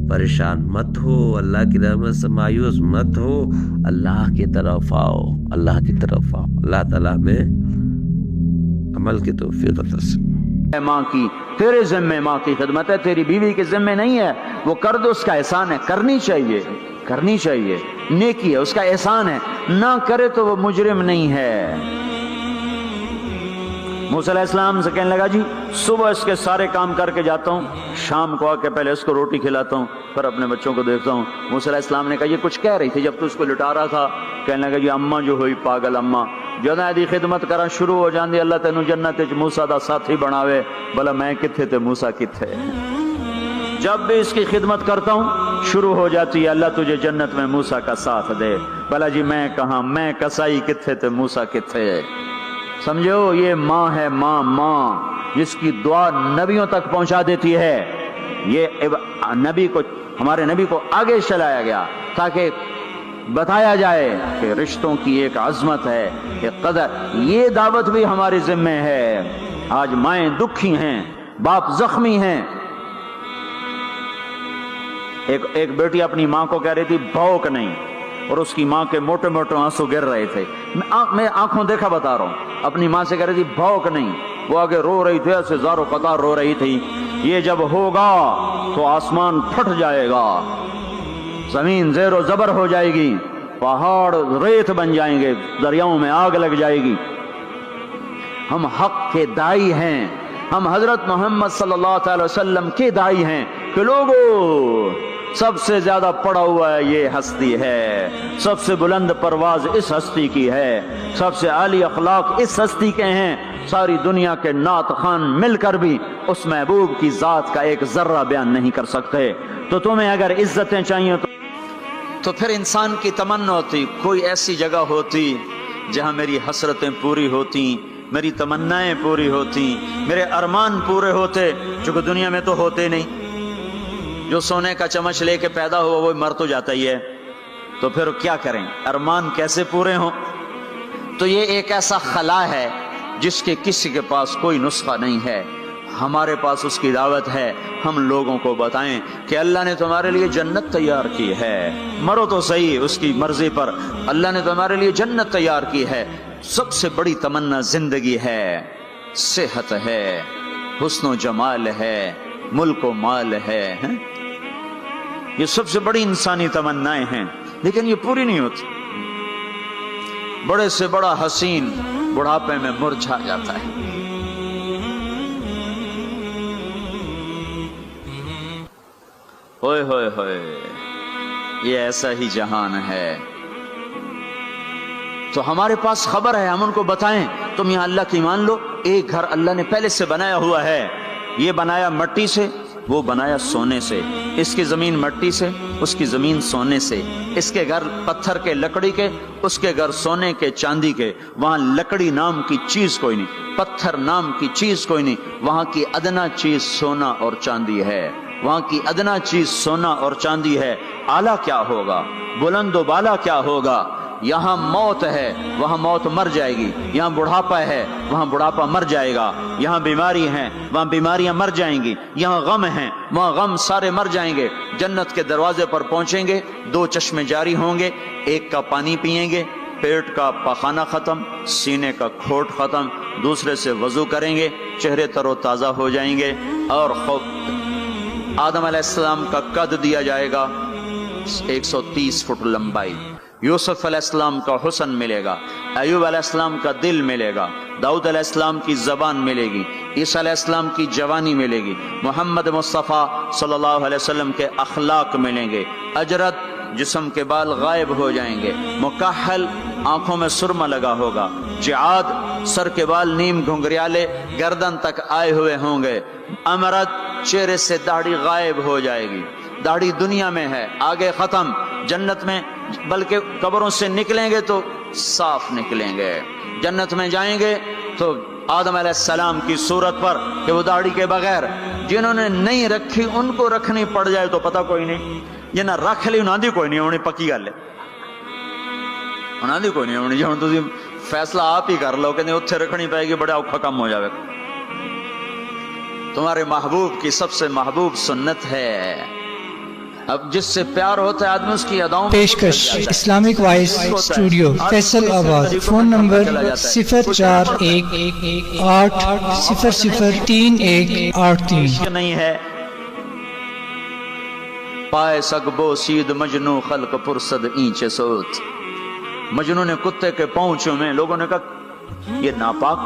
پریشان مت ہو، اللہ کی رحمت سے مایوس مت ہو، اللہ کی طرف آؤ۔ اللہ تعالیٰ میں عمل کی توفیق عطا فرمائے۔ ماں کی تیرے ذمے ماں کی خدمت ہے، تیری بیوی کے ذمے نہیں ہے، وہ کر دو، اس کا احسان ہے، کرنی چاہیے، نیکی ہے، اس کا احسان ہے، نہ کرے تو وہ مجرم نہیں ہے۔ موسیٰ علیہ السلام سے کہنے لگا جی صبح اس کے سارے کام کر کے جاتا ہوں، شام کو آ کے پہلے اس کو روٹی کھلاتا ہوں، پھر اپنے بچوں کو دیکھتا ہوں۔ موسیٰ علیہ السلام نے کہا یہ کچھ کہہ رہی تھی جب تو اس کو لٹا رہا تھا؟ کہنے لگا جی اماں جو ہوئی پاگل اماں جدوں دی خدمت کرا شروع ہو جاندی، اللہ تینوں جنت وچ موسیٰ دا ساتھی بناوے، بھلا میں کتھے تے موسیٰ کتھے۔ جب بھی اس کی خدمت کرتا ہوں شروع ہو جاتی ہے اللہ تجھے جنت میں موسیٰ کا ساتھ دے، بھلا جی میں کہاں، میں کسائی کتھے تے موسیٰ کتھے۔ سمجھو یہ ماں ہے، ماں جس کی دعا نبیوں تک پہنچا دیتی ہے۔ یہ ہمارے نبی کو آگے چلایا گیا تاکہ بتایا جائے کہ رشتوں کی ایک عظمت ہے، ایک قدر، یہ دعوت بھی ہمارے ذمہ ہے۔ آج مائیں دکھی ہیں، باپ زخمی ہیں۔ ایک بیٹی اپنی ماں کو کہہ رہی تھی بھوک نہیں، اور اس کی ماں کے موٹے موٹے آنسو گر رہے تھے۔ میں آنکھوں دیکھا بتا رہا ہوں، اپنی ماں سے کہہ رہی تھی بھوک نہیں، وہ آگے رو رہی تھی، ایسے زار و قطار رو رہی تھی۔ یہ جب ہوگا تو آسمان پھٹ جائے گا، زمین زیر و زبر ہو جائے گی، پہاڑ ریت بن جائیں گے، دریاؤں میں آگ لگ جائے گی۔ ہم حق کے داعی ہیں، ہم حضرت محمد صلی اللہ علیہ وسلم کے داعی ہیں کہ لوگوں سب سے زیادہ پڑا ہوا ہے یہ ہستی ہے، سب سے بلند پرواز اس ہستی کی ہے، سب سے عالی اخلاق اس ہستی کے ہیں۔ ساری دنیا کے نعت خوان مل کر بھی اس محبوب کی ذات کا ایک ذرہ بیان نہیں کر سکتے۔ تو تمہیں اگر عزتیں چاہیے تو پھر انسان کی تمنا ہوتی کوئی ایسی جگہ ہوتی جہاں میری حسرتیں پوری ہوتی، میری تمنائیں پوری ہوتی، میرے ارمان پورے ہوتے، چونکہ دنیا میں تو ہوتے نہیں۔ جو سونے کا چمچ لے کے پیدا ہوا وہ مر تو جاتا ہی ہے، تو پھر کیا کریں، ارمان کیسے پورے ہوں؟ تو یہ ایک ایسا خلا ہے جس کے کسی کے پاس کوئی نسخہ نہیں ہے، ہمارے پاس اس کی دعوت ہے۔ ہم لوگوں کو بتائیں کہ اللہ نے تمہارے لیے جنت تیار کی ہے، مرو تو صحیح اس کی مرضی پر، اللہ نے تمہارے لیے جنت تیار کی ہے۔ سب سے بڑی تمنا زندگی ہے، صحت ہے، حسن و جمال ہے، ملک و مال ہے، یہ سب سے بڑی انسانی تمنائیں ہیں، لیکن یہ پوری نہیں ہوتی۔ بڑے سے بڑا حسین بڑھاپے میں مرجھا جاتا ہے۔ ہوئے ہوئے ہوئے، یہ ایسا ہی جہان ہے۔ تو ہمارے پاس خبر ہے، ہم ان کو بتائیں تم یہاں اللہ کی مان لو، ایک گھر اللہ نے پہلے سے بنایا ہوا ہے، یہ بنایا مٹی سے، وہ بنایا سونے سے، اس کی زمین مٹی سے، اس کی زمین سونے سے، اس کے گھر پتھر کے لکڑی کے، اس کے گھر سونے کے چاندی کے، وہاں لکڑی نام کی چیز کوئی نہیں، پتھر نام کی چیز کوئی نہیں، وہاں کی ادنا چیز سونا اور چاندی ہے، وہاں کی ادنا چیز سونا اور چاندی ہے۔ اعلیٰ کیا ہوگا، بلند و بالا کیا ہوگا؟ یہاں موت ہے، وہاں موت مر جائے گی، یہاں بڑھاپا ہے، وہاں بڑھاپا مر جائے گا، یہاں بیماری ہیں، وہاں بیماریاں مر جائیں گی، یہاں غم ہیں، وہاں غم سارے مر جائیں گے۔ جنت کے دروازے پر پہنچیں گے، دو چشمے جاری ہوں گے، ایک کا پانی پیئیں گے، پیٹ کا پاخانہ ختم، سینے کا کھوٹ ختم، دوسرے سے وضو کریں گے، چہرے تر و تازہ ہو جائیں گے، اور آدم علیہ السلام کا قد دیا جائے گا 130 فٹ لمبائی، यूसुफ अलैहिस्सलाम का हुस्न मिलेगा, अय्यूब अलैहिस्सलाम का दिल मिलेगा, दाऊद अलैहिस्सलाम की ज़बान मिलेगी, ईसा अलैहिस्सलाम की जवानी मिलेगी, मोहम्मद मुस्तफ़ा सल्लल्लाहु अलैहि वसल्लम के अखलाक मिलेंगे, अजरत जिस्म के बाल गायब हो जाएंगे, मुकहल आंखों में सुरमा लगा होगा, जिआद सर के बाल नीम घुंघरियाले गर्दन तक आए हुए होंगे, अमरत चेहरे से दाढ़ी गायब हो जाएगी, दाढ़ी दुनिया में है आगे खत्म, जन्नत में बल्कि कब्रों से निकलेंगे तो साफ निकलेंगे, जन्नत में जाएंगे तो आदम अलैहिस्सलाम की सूरत पर कि वो दाढ़ी के बगैर, जिन्होंने नहीं रखी उनको रखनी पड़ जाए तो पता कोई नहीं, जिन्हें रख ली उन्होंने कोई नहीं होनी, पक्की गल है, उन्होंने कोई नहीं होनी, जो तुम फैसला आप ही कर लो कि उत्थे रखनी पाएगी, बड़ा औखा काम हो जाएगा। तुम्हारे महबूब की सबसे महबूब सुन्नत है, अब जिससे प्यार होता है आदमी उसकी अदाओं में पेशकश इस्लामिक वॉइस स्टूडियो फैसल आबाद, फोन नंबर 0411800383 नहीं है पाए सकबो सीध मजनू खल्क पुरसद ईंचे सोत। मजनू ने कुत्ते के पांव चूमे, लोगों ने कहा ये नापाक,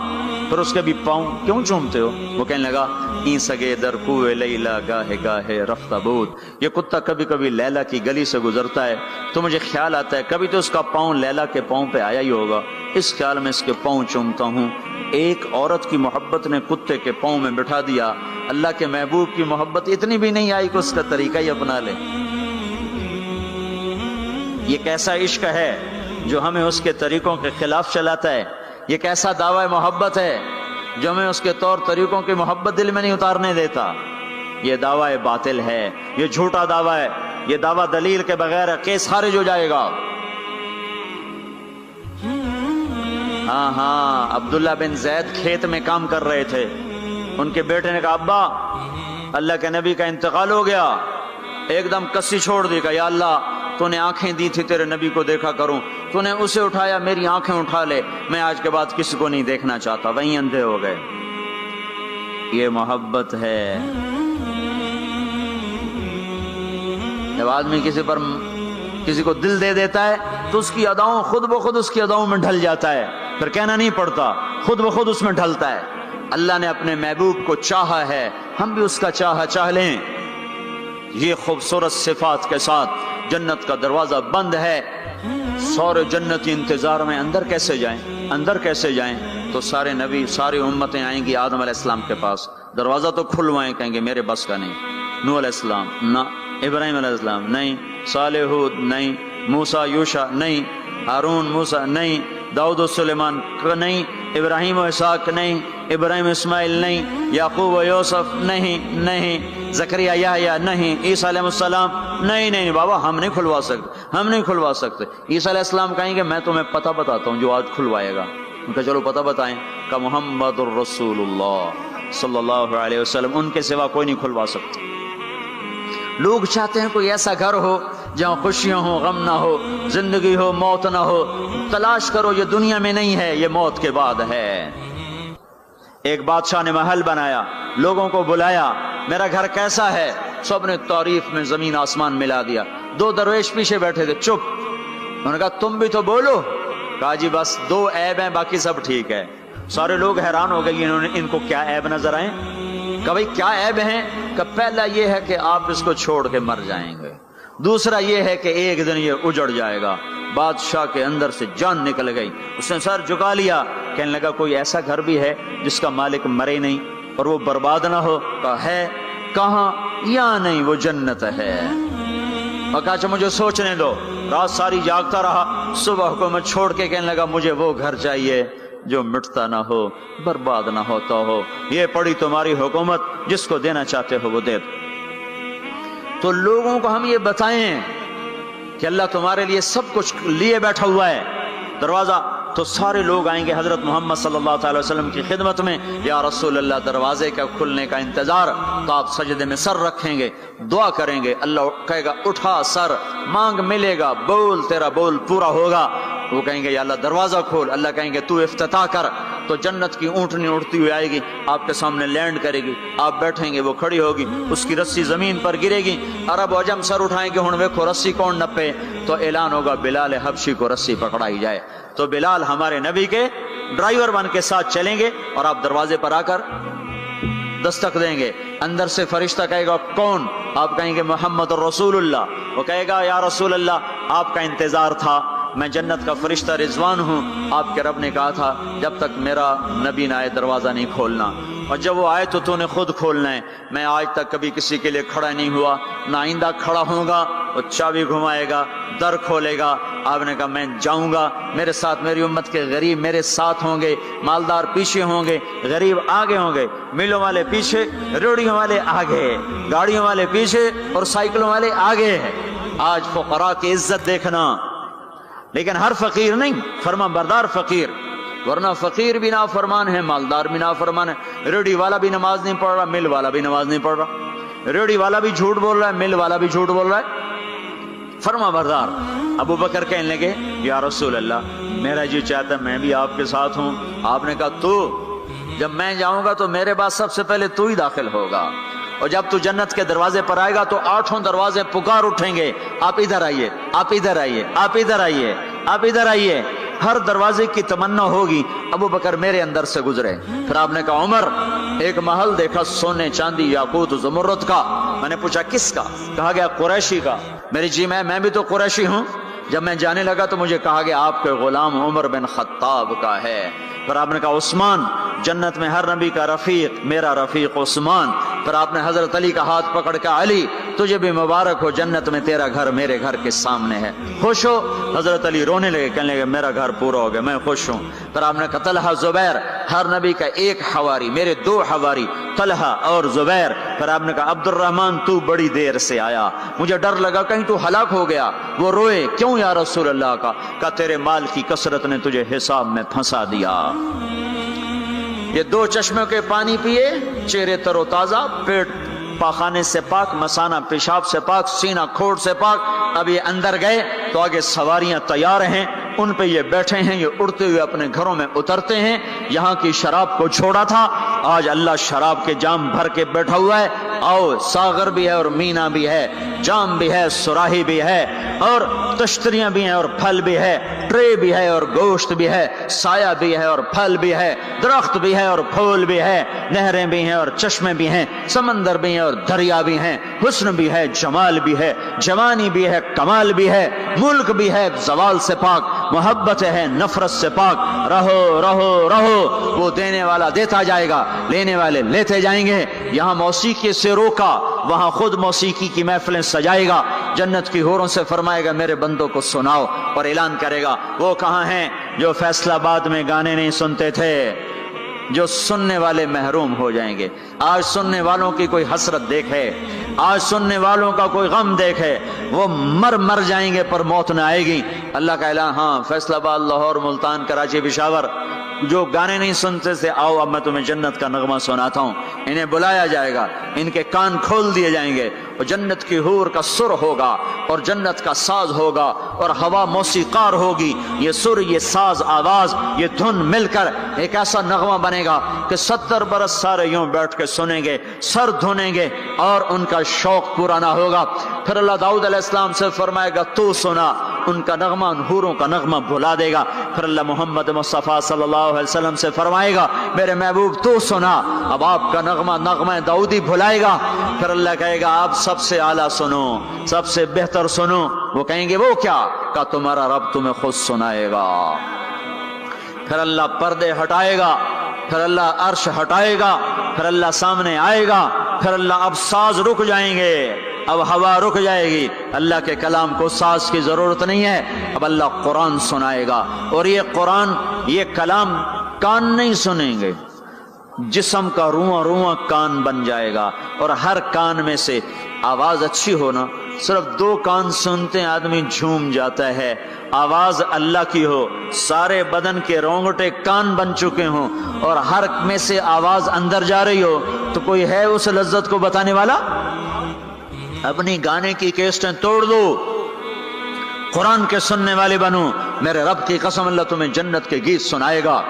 पर उसके भी पांव क्यों चूमते हो? वो कहने लगा ई सगे दर कुए लैला गाहे गाहे रफ्ता बूद, ये कुत्ता कभी कभी लैला की गली से गुजरता है तो मुझे ख्याल आता है कभी तो उसका पांव लैला के पांव पे आया ही होगा, इस ख्याल में इसके पांव चूमता हूँ। एक औरत की मोहब्बत ने कुत्ते के पांव में बिठा दिया, अल्लाह के महबूब की मोहब्बत इतनी भी नहीं आई कि उसका तरीका ही अपना ले। ये कैसा इश्क है जो हमें उसके तरीकों के खिलाफ चलाता है, ये कैसा दावा मोहब्बत है जो हमें उसके तौर तरीकों की मोहब्बत दिल में नहीं उतारने देता। ये दावा बातिल है, ये झूठा दावा है, ये दावा दलील के बगैर केस खारिज हो जाएगा। हाँ हाँ, अब्दुल्ला बिन जैद खेत में काम कर रहे थे, उनके बेटे ने कहा अब्बा अल्लाह के नबी का इंतकाल हो गया, एकदम कस्सी छोड़ दी, कहा या अल्लाह तूने आंखें दी थी तेरे नबी को देखा करूं, तूने उसे उठाया, मेरी आंखें उठा ले, मैं आज के बाद किसी को नहीं देखना चाहता, वहीं अंधे हो गए। ये मोहब्बत है। जब आदमी किसी को दिल दे देता है तो उसकी अदाओं खुद ब खुद उसकी अदाओं में ढल जाता है, फिर कहना नहीं पड़ता, खुद ब खुद उसमें ढलता है। अल्लाह ने अपने महबूब को चाहा है, हम भी उसका चाह लें। ये खूबसूरत सिफात के साथ जन्नत का दरवाजा बंद है, सारे जन्नती इंतजार में अंदर कैसे जाएं, अंदर कैसे जाएं? तो सारे नबी सारी उम्मतें आएंगी आदम अलैहिस्सलाम के पास, दरवाजा तो खुलवाएं, कहेंगे मेरे बस का नहीं। नूह अलैहिस्सलाम ना, इब्राहिम अलैहिस्सलाम नहीं, सालेह हूद नहीं, मूसा यूशा नहीं, हारून मूसा नहीं, दाऊद सुलेमान नहीं, इब्राहिम इसाक नहीं, इब्राहिम इस्माइल नहीं, याकूब व यूसुफ नहीं, ज़करिया याहया नहीं, ईसा अलैहिस्सलाम नहीं बाबा हम नहीं खुलवा सकते। ईसा अलैहिस्सलाम कहेंगे मैं तुम्हें पता बताता हूँ जो आज खुलवाएगा। उनका चलो पता बताएं, का मुहम्मदुर रसूलुल्लाह सल्लल्लाहु अलैहि वसल्लम, उनके सिवा कोई नहीं खुलवा सकता। लोग चाहते हैं कोई ऐसा घर हो जहाँ खुशियां हो, गम ना हो, जिंदगी हो, मौत ना हो। तलाश करो, ये दुनिया में नहीं है, ये मौत के बाद है। एक बादशाह ने महल बनाया, लोगों को बुलाया, मेरा घर कैसा है? सब ने तारीफ में जमीन आसमान मिला दिया। दो दरवेश पीछे बैठे थे, चुप। उन्होंने कहा तुम भी तो बोलो। कहा जी बस दो ऐब हैं, बाकी सब ठीक है। सारे लोग हैरान हो गए, इनको क्या ऐब नजर आए? कहा भाई क्या ऐब हैं? कि पहला ये है कि आप इसको छोड़ के मर जाएंगे, दूसरा ये है कि एक दिन ये उजड़ जाएगा। बादशाह के अंदर से जान निकल गई, उसने सर झुका लिया, कहने लगा कोई ऐसा घर भी है जिसका मालिक मरे नहीं और वो बर्बाद ना हो? कहा है। कहाँ? या नहीं, वो जन्नत है। और कहा अच्छा मुझे सोचने दो। रात सारी जागता रहा, सुबह को मैं छोड़ के कहने लगा मुझे वो घर चाहिए जो मिटता ना हो, बर्बाद ना होता हो। ये पड़ी तुम्हारी हुकूमत, जिसको देना चाहते हो वो दे दो। तो लोगों को हम ये बताएं कि अल्लाह तुम्हारे लिए सब कुछ लिए बैठा हुआ है, दरवाजा तो सारे लोग आएंगे हजरत मोहम्मद सल्लल्लाहु अलैहि वसल्लम की खिदमत में, या रसूल अल्लाह दरवाजे का खुलने का इंतजार। तो आप सजदे में सर रखेंगे, दुआ करेंगे, अल्लाह कहेगा उठा सर, मांग मिलेगा, बोल तेरा बोल पूरा होगा। वो कहेंगे या अल्लाह दरवाजा खोल, अल्लाह कहेंगे तू इफ्तिताह कर, تو جنت کی اونٹنی اڑتی ہوئی آئے گی، آپ کے سامنے لینڈ کرے گی، آپ بیٹھیں گے، وہ کھڑی ہوگی، اس کی رسی زمین پر گرے گی، عرب و عجم سر اٹھائیں گے، ہن ویکھو رسی کون نپے، تو اعلان ہوگا بلال حبشی کو رسی پکڑائی جائے، تو بلال ہمارے نبی کے ڈرائیور بن کے ساتھ چلیں گے، اور آپ دروازے پر آ کر دستک دیں گے، اندر سے فرشتہ کہے گا کون؟ آپ کہیں گے محمد رسول اللہ، وہ کہے گا یا رسول اللہ آپ کا انتظار تھا، میں جنت کا فرشتہ رضوان ہوں، آپ کے رب نے کہا تھا جب تک میرا نبی نہ آئے دروازہ نہیں کھولنا، اور جب وہ آئے تو نے خود کھولنا ہے، میں آج تک کبھی کسی کے لیے کھڑا نہیں ہوا، نہ آئندہ کھڑا ہوں گا، وہ چابی گھمائے گا، در کھولے گا، آپ نے کہا میں جاؤں گا، میرے ساتھ میری امت کے غریب میرے ساتھ ہوں گے، مالدار پیچھے ہوں گے، غریب آگے ہوں گے، ملوں والے پیچھے، ریڑیوں والے آگے، گاڑیوں والے پیچھے اور سائیکلوں والے آگے ہیں۔ آج فقراء کی عزت دیکھنا، لیکن ہر فقیر نہیں، فرما بردار فقیر، ورنہ فقیر بھی نافرمان ہے، مالدار بھی نافرمان ہے، ریڑی والا بھی نماز نہیں پڑھ رہا، مل والا بھی نماز نہیں پڑھ رہا، ریڑی والا بھی جھوٹ بول رہا ہے، مل والا بھی جھوٹ بول رہا ہے، فرما بردار۔ ابو بکر کہنے لگے یا رسول اللہ میرا جی چاہتا ہے میں بھی آپ کے ساتھ ہوں، آپ نے کہا تو جب میں جاؤں گا تو میرے بعد سب سے پہلے تو ہی داخل ہوگا، اور جب تو جنت کے دروازے پر آئے گا تو 8 دروازے پکار اٹھیں گے، آپ ادھر آئیے، آپ ادھر آئیے، آپ ادھر آئیے، آپ ادھر آئیے، ہر دروازے کی تمنا ہوگی ابو بکر میرے اندر سے گزرے۔ پھر آپ نے کہا عمر ایک محل دیکھا سونے چاندی یاقوت زمرد کا، میں نے پوچھا کس کا؟ کہا گیا قریشی کا، میری جی میں بھی تو قریشی ہوں، جب میں جانے لگا تو مجھے کہا گیا آپ کے غلام عمر بن خطاب کا ہے، پھر آپ نے کہا عثمان جنت میں ہر نبی کا رفیق، میرا رفیق عثمان، پھر آپ نے حضرت علی کا ہاتھ پکڑ کے علی تجھے بھی مبارک ہو، جنت میں تیرا گھر میرے گھر کے سامنے ہے، خوش ہو؟ حضرت علی رونے لگے، کہنے لگے میرا گھر پورا ہو گیا، میں خوش ہوں۔ پھر آپ نے کہا طلحہ زبیر ہر نبی کا ایک حواری، میرے 2 حواری طلحہ اور زبیر، پھر آپ نے کہا عبد الرحمن تو بڑی دیر سے آیا، مجھے ڈر لگا کہیں تو ہلاک ہو گیا، وہ روئے کیوں یا رسول اللہ کا؟ کہا تیرے مال کی کثرت نے تجھے حساب میں پھنسا دیا۔ یہ 2 چشموں کے پانی پیے، چہرے تر و تازہ، پیٹ پاخانے سے پاک، مسانہ پیشاب سے پاک، سینہ کھوٹ سے پاک، اب یہ اندر گئے تو آگے سواریاں تیار ہیں، ان پہ یہ بیٹھے ہیں، یہ اڑتے ہوئے اپنے گھروں میں اترتے ہیں، یہاں کی شراب کو چھوڑا تھا، آج اللہ شراب کے جام بھر کے بیٹھا ہوا ہے، آؤ ساغر بھی ہے اور مینا بھی ہے، جام بھی ہے، سراہی بھی ہے، اور تشتریاں بھی ہیں اور پھل بھی ہے، ٹرے بھی ہے اور گوشت بھی ہے، سایہ بھی ہے اور پھل بھی ہے، درخت بھی ہے اور پھول بھی ہے، نہریں بھی ہیں اور چشمے بھی ہیں، سمندر بھی ہیں اور دریا بھی ہیں، حسن بھی ہے، جمال بھی ہے، جوانی بھی ہے، کمال بھی ہے، ملک بھی ہے زوال سے پاک، محبت ہے نفرت سے پاک، رہو رہو رہو، وہ دینے والا دیتا جائے گا، لینے والے لیتے جائیں گے۔ یہاں موسیقی سے روکا، وہاں خود موسیقی کی محفلیں سجائے گا، جنت کی حوروں سے فرمائے گا میرے بندوں کو سناؤ، اور اعلان کرے گا وہ کہاں ہیں جو فیصل آباد میں گانے نہیں سنتے تھے، جو سننے والے محروم ہو جائیں گے۔ آج سننے والوں کی کوئی حسرت دیکھے، آج سننے والوں کا کوئی غم دیکھے، وہ مر جائیں گے پر موت نہ آئے گی۔ اللہ کا اعلان، ہاں فیصل آباد، لاہور، ملتان، کراچی، پشاور، جو گانے نہیں سنتے تھے آؤ اب میں تمہیں جنت کا نغمہ سناتا ہوں، انہیں بلایا جائے گا، ان کے کان کھول دیے جائیں گے، اور جنت کی حور کا سر ہوگا اور جنت کا ساز ہوگا اور ہوا موسیقار ہوگی، یہ سر، یہ ساز، آواز، یہ دھن مل کر ایک ایسا نغمہ بنے گا کہ 70 برس سارے یوں بیٹھ کے سنیں گے، سر دھونیں گے اور ان کا شوق پورا نہ ہوگا۔ پھر اللہ داؤد علیہ السلام سے فرمائے گا تو سنا، ان کا نغمہ، ان حوروں کا نغمہ بھلا دے گا۔ پھر اللہ محمد مصطفیٰ صلی اللہ علیہ وسلم سے فرمائے گا میرے محبوب تو سنا، اب آپ کا نغمہ داؤدی بھلائے گا۔ پھر اللہ کہے گا آپ سب سے اعلیٰ سنو، سب سے بہتر سنو، وہ کہیں گے وہ کیا؟ کہ تمہارا رب تمہیں خود سنائے گا۔ پھر اللہ پردے ہٹائے گا، پھر اللہ عرش ہٹائے گا، پھر اللہ سامنے آئے گا، پھر اللہ اب ساز رک جائیں گے، اب ہوا رک جائے گی، اللہ کے کلام کو ساز کی ضرورت نہیں ہے، اب اللہ قرآن سنائے گا، اور یہ قرآن، یہ کلام کان نہیں سنیں گے، جسم کا رواں رواں کان بن جائے گا، اور ہر کان میں سے آواز اچھی ہونا، صرف 2 کان سنتے ہیں آدمی جھوم جاتا ہے، آواز اللہ کی ہو، سارے بدن کے رونگٹے کان بن چکے ہوں، اور ہر میں سے آواز اندر جا رہی ہو، تو کوئی ہے اس لذت کو بتانے والا؟ اپنی گانے کی کیسٹیں توڑ دو، قرآن کے سننے والے بنو، میرے رب کی قسم اللہ تمہیں جنت کے گیت سنائے گا۔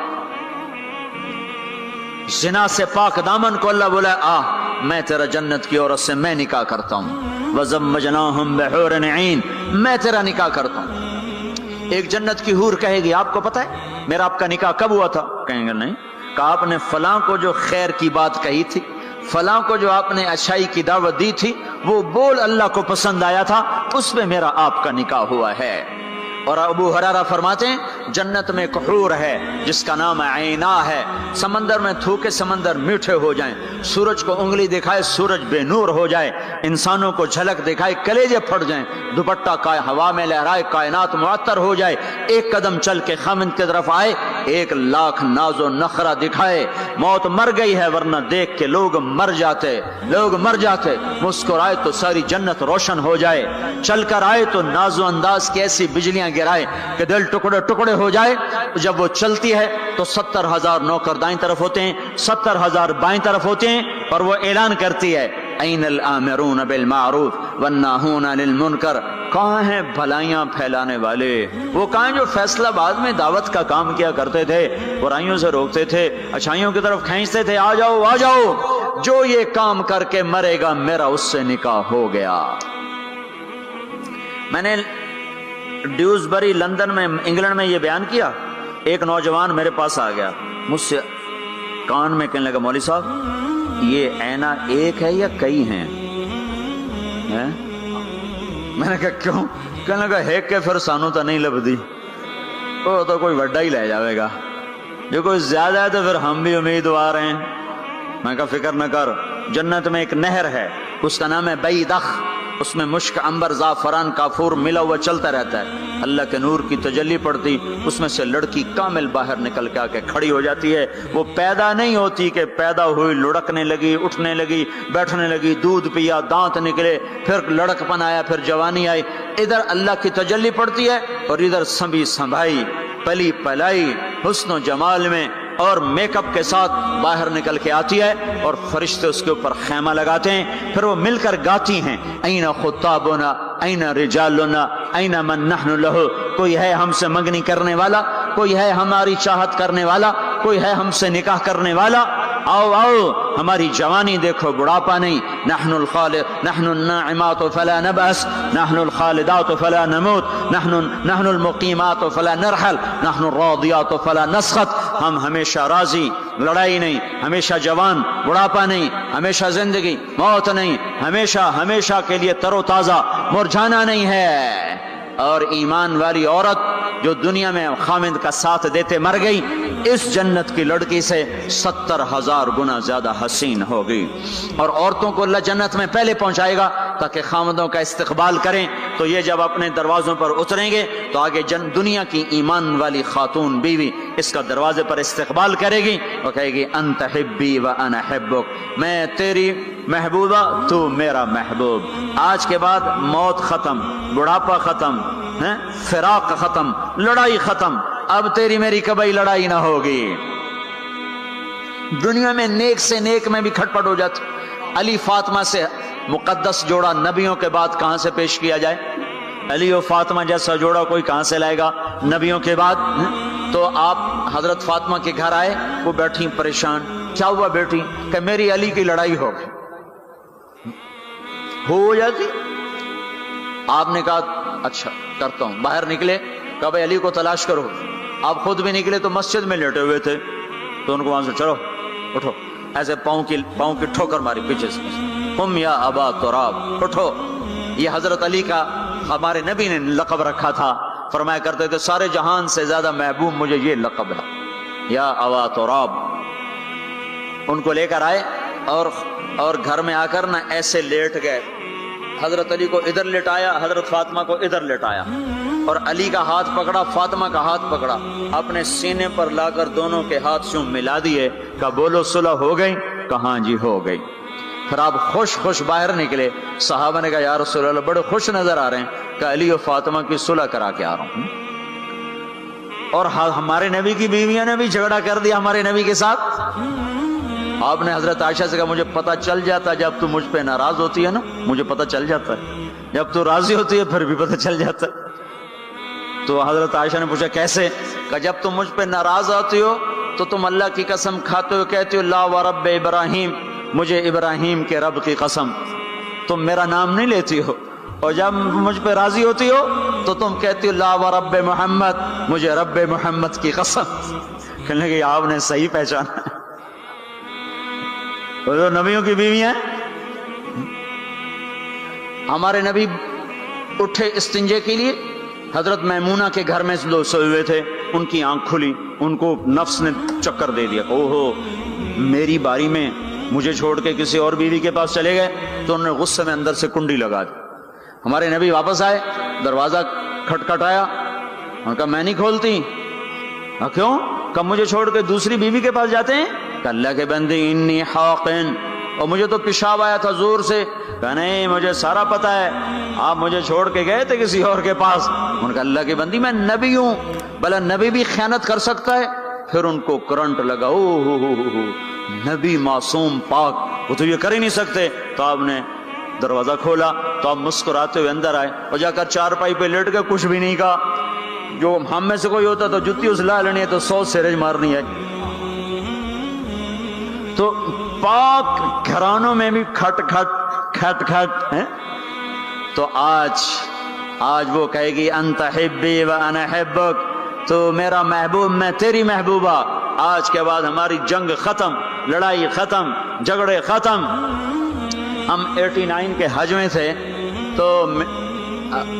जिना से पाक दामन को अल्लाह बोला आ मैं तेरा जन्नत की औरत से मैं निकाह करता हूँ, वज़म्मजनाहुम बिहूरिन ऐन, मैं तेरा निकाह करता हूँ। एक जन्नत की हूर कहेगी आपको पता है मेरा आपका निकाह कब हुआ था? कहेंगे नहीं। कहा आपने फलां को जो खैर की बात कही थी, फलां को जो आपने अच्छाई की दावत दी थी, वो बोल अल्लाह को पसंद आया था, उस पे मेरा आपका निकाह हुआ है। और अबू हुरैरा फरमाते हैं जन्नत में एक हूर है जिसका नाम ऐना है, समंदर में थूके समंदर मीठे हो जाएं, सूरज को उंगली दिखाए सूरज बेनूर हो जाए, इंसानों को झलक दिखाए कलेजे फट जाएं, दुपट्टा का हवा में लहराए कायनात मुअत्तर हो जाए, एक कदम चल के खामिद की तरफ आए 1,00,000 नाजो नखरा दिखाए, मौत मर गई है वरना देख के लोग मर जाते, मुस्कुराए तो सारी जन्नत रोशन हो जाए, चलकर आए तो नाजो अंदाज की ऐसी बिजलियां गिराए कि दिल टुकड़े टुकड़े हो जाए। जब वो चलती है तो 70,000 नौकर दाईं तरफ होते हैं, 70,000 बाईं तरफ होते हैं, और वो ऐलान करती है ऐनल आमिरून बिल मारूफ वन्नाहूना अनिल मुनकर, कहाँ हैं भलाइयां फैलाने वाले, वो कहाँ हैं जो फैसलाबाद में दावत का काम किया करते थे, बुराइयों से रोकते थे, अच्छाइयों की तरफ खींचते थे, आ जाओ, जो ये काम करके मरेगा मेरा उससे निकाह हो गया। मैंने ड्यूसबरी लंदन में इंग्लैंड में ये बयान किया, एक नौजवान मेरे पास आ गया, मुझसे कान में कहने लगा मौलवी साहब ये ऐना एक है या कई हैं? मैंने कहा क्यों? कहने लगा है के फिर सानू तो नहीं लभदी, वो तो कोई वड्डा ही ले जाएगा, जो कोई ज्यादा है तो फिर हम भी उम्मीदवार हैं। मैं कहा फिक्र न कर, जन्नत में एक नहर है उसका नाम है बैदख, उसमें मुश्क अंबर जाफरान काफूर मिला हुआ चलता रहता है, अल्लाह के नूर की तजल्ली पड़ती, उसमें से लड़की कामिल बाहर निकल के आके खड़ी हो जाती है। वो पैदा नहीं होती कि पैदा हुई लुढ़कने लगी, उठने लगी, बैठने लगी, दूध पिया, दांत निकले, फिर लड़कपन आया, फिर जवानी आई। इधर अल्लाह की तजल्ली पड़ती है और इधर संभी संभाई पली पलाई हुस्न जमाल में और मेकअप के साथ बाहर निकल के आती है, और फरिश्ते उसके ऊपर खैमा लगाते हैं, फिर वो मिलकर गाती हैं ऐना खुताबुना ऐना रिजालुना ऐना मन नहनु लहु, कोई है हमसे मंगनी करने वाला, कोई है हमारी चाहत करने वाला, कोई है हमसे निकाह करने वाला, आओ आओ हमारी जवानी देखो बुढ़ापा नहीं, नहनुल खालिद नहनुन नाइमात फला नबअस नहनुल खालिदात फला नमूत नहनुल मुकीमात फला नरहल नहनुल रादियात फला नस्खत, हम हमेशा राजी, लड़ाई नहीं, हमेशा जवान, बुढ़ापा नहीं, हमेशा जिंदगी मौत नहीं, हमेशा हमेशा के लिए तरोताजा, मुरझाना नहीं है। और ईमान वाली औरत जो दुनिया में खामिद का साथ देते मर गई, इस जन्नत की लड़की से 70,000 गुना ज्यादा हसीन होगी। और औरतों को अल्लाह जन्नत में पहले पहुंचाएगा ताकि खामिदों का इस्तकबाल करें, तो ये जब अपने दरवाजों पर उतरेंगे तो आगे दुनिया की ईमान वाली खातून बीवी इसका दरवाजे पर इस्तकबाल करेगी और कहेगी अंत हिब्बी व अना हिब्बुक, मैं तेरी महबूबा तू मेरा महबूब। आज के बाद मौत खत्म, बुढ़ापा खत्म है, फिराक खत्म, लड़ाई खत्म, अब तेरी मेरी कभी लड़ाई ना होगी। दुनिया में नेक से नेक में भी खटपट हो जाती। अली फातिमा से मुकद्दस जोड़ा नबियों के बाद कहां से पेश किया जाए? अली और फातिमा जैसा जोड़ा कोई कहां से लाएगा नबियों के बाद? तो आप हजरत फातिमा के घर आए, वो बैठी परेशान, क्या हुआ बेटी? कि मेरी अली की लड़ाई हो जाती। आपने कहा अच्छा करता हूं। बाहर निकले, कहा भाई अली को तलाश करो। आप खुद भी निकले तो मस्जिद में लेटे हुए थे, तो उनको वहां से चलो उठो, ऐसे पांव की ठोकर मारी पीछे से, हुम या अबा तुराब, उठो। ये हजरत अली का हमारे नबी ने लक़ब रखा था, फरमाया करते थे सारे जहान से ज्यादा महबूब मुझे ये लक़ब है, या अबा तुराब। उनको लेकर आए और घर में आकर ना ऐसे लेट गए। हजरत अली को इधर लेटाया, हजरत फातिमा को इधर लेटाया, और अली का हाथ पकड़ा, फातिमा का हाथ पकड़ा, अपने सीने पर लाकर दोनों के हाथ यूं मिला दिए। कहा बोलो सुलह हो गई? कहा जी हो गई। फिर आप खुश खुश बाहर निकले। सहाबा ने कहा या रसूल अल्लाह बड़े खुश नजर आ रहे हैं। कहा अली और फातिमा की सुलह करा के आ रहा हूं। और हमारे नबी की बीवियों ने भी झगड़ा कर दिया हमारे नबी के साथ। आपने हजरत आयशा से कहा मुझे पता चल जाता जब तू मुझ पे नाराज होती है ना, मुझे पता चल जाता है, जब तू राजी होती है फिर भी पता चल जाता है। तो हजरत आयशा ने पूछा कैसे? कहा जब तुम मुझ पे नाराज होती हो تو تم اللہ کی قسم کھاتے ہو کہتے ہو لا و رب ابراہیم، مجھے ابراہیم کے رب کی قسم، تم میرا نام نہیں لیتی ہو، اور جب مجھ پہ راضی ہوتی ہو تو تم کہتی ہو لا و رب محمد، مجھے رب محمد کی قسم۔ کہنے لگے آپ نے صحیح پہچانا، وہ نبیوں کی بیوی ہیں۔ ہمارے نبی اٹھے استنجے کے لیے، حضرت میمونہ کے گھر میں لوگ سوئے ہوئے تھے، ان کی آنکھ کھلی، ان کو نفس نے چکر دے دیا، اوہو میری باری میں مجھے چھوڑ کے کسی اور بیوی کے پاس چلے گئے، تو انہوں نے غصے میں اندر سے کنڈی لگا دی۔ ہمارے نبی واپس آئے، دروازہ کھٹکھٹایا، انہوں نے کہا میں نہیں کھولتی۔ کیوں؟ کب مجھے چھوڑ کے دوسری بیوی کے پاس جاتے ہیں؟ کہ اللہ کے بندے انی حاقن، اور مجھے تو پیشاب آیا تھا زور سے۔ کہا نہیں مجھے سارا پتا ہے، آپ مجھے چھوڑ کے گئے تھے کسی اور کے پاس۔ ان کا اللہ کی بندی میں نبی ہوں، بھلا نبی بھی خیانت کر سکتا ہے؟ پھر ان کو کرنٹ لگا، نبی معصوم پاک، وہ تو یہ کر ہی نہیں سکتے۔ تو آپ نے دروازہ کھولا تو آپ مسکراتے ہوئے اندر آئے، اور جا کر چارپائی پہ لیٹ کے کچھ بھی نہیں کہا۔ جو ہم میں سے کوئی ہوتا تو جتی اس لا لینی ہے تو 100 سیرج مارنی ہے۔ تو پاک گھرانوں میں بھی کھٹ کھٹ کھٹ کھٹ ہے۔ تو آج وہ کہے گی انت حبی و انا حبک، تو میرا محبوب میں تیری محبوبہ۔ آج کے بعد ہماری جنگ ختم، لڑائی ختم، جھگڑے ختم۔ ہم 89 کے حج میں تھے، تو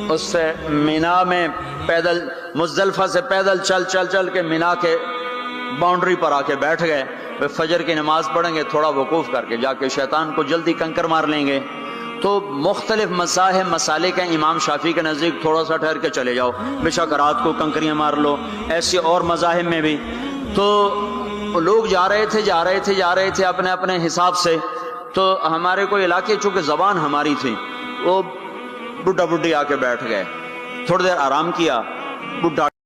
اس سے مینا میں پیدل، مزدلفہ سے پیدل چل کے مینا کے باؤنڈری پر آ کے بیٹھ گئے۔ فجر کی نماز پڑھیں گے، تھوڑا وقوف کر کے جا کے شیطان کو جلدی کنکر مار لیں گے۔ تو مختلف مذاہب مسالے کے امام شافعی کے نزدیک تھوڑا سا ٹھہر کے چلے جاؤ، بے شک رات کو کنکریاں مار لو، ایسے اور مذاہب میں بھی۔ تو لوگ جا رہے تھے اپنے اپنے حساب سے۔ تو ہمارے کوئی علاقے چونکہ زبان ہماری تھی، وہ بڈھا بڈھی آ کے بیٹھ گئے، تھوڑی دیر آرام کیا، بڈھا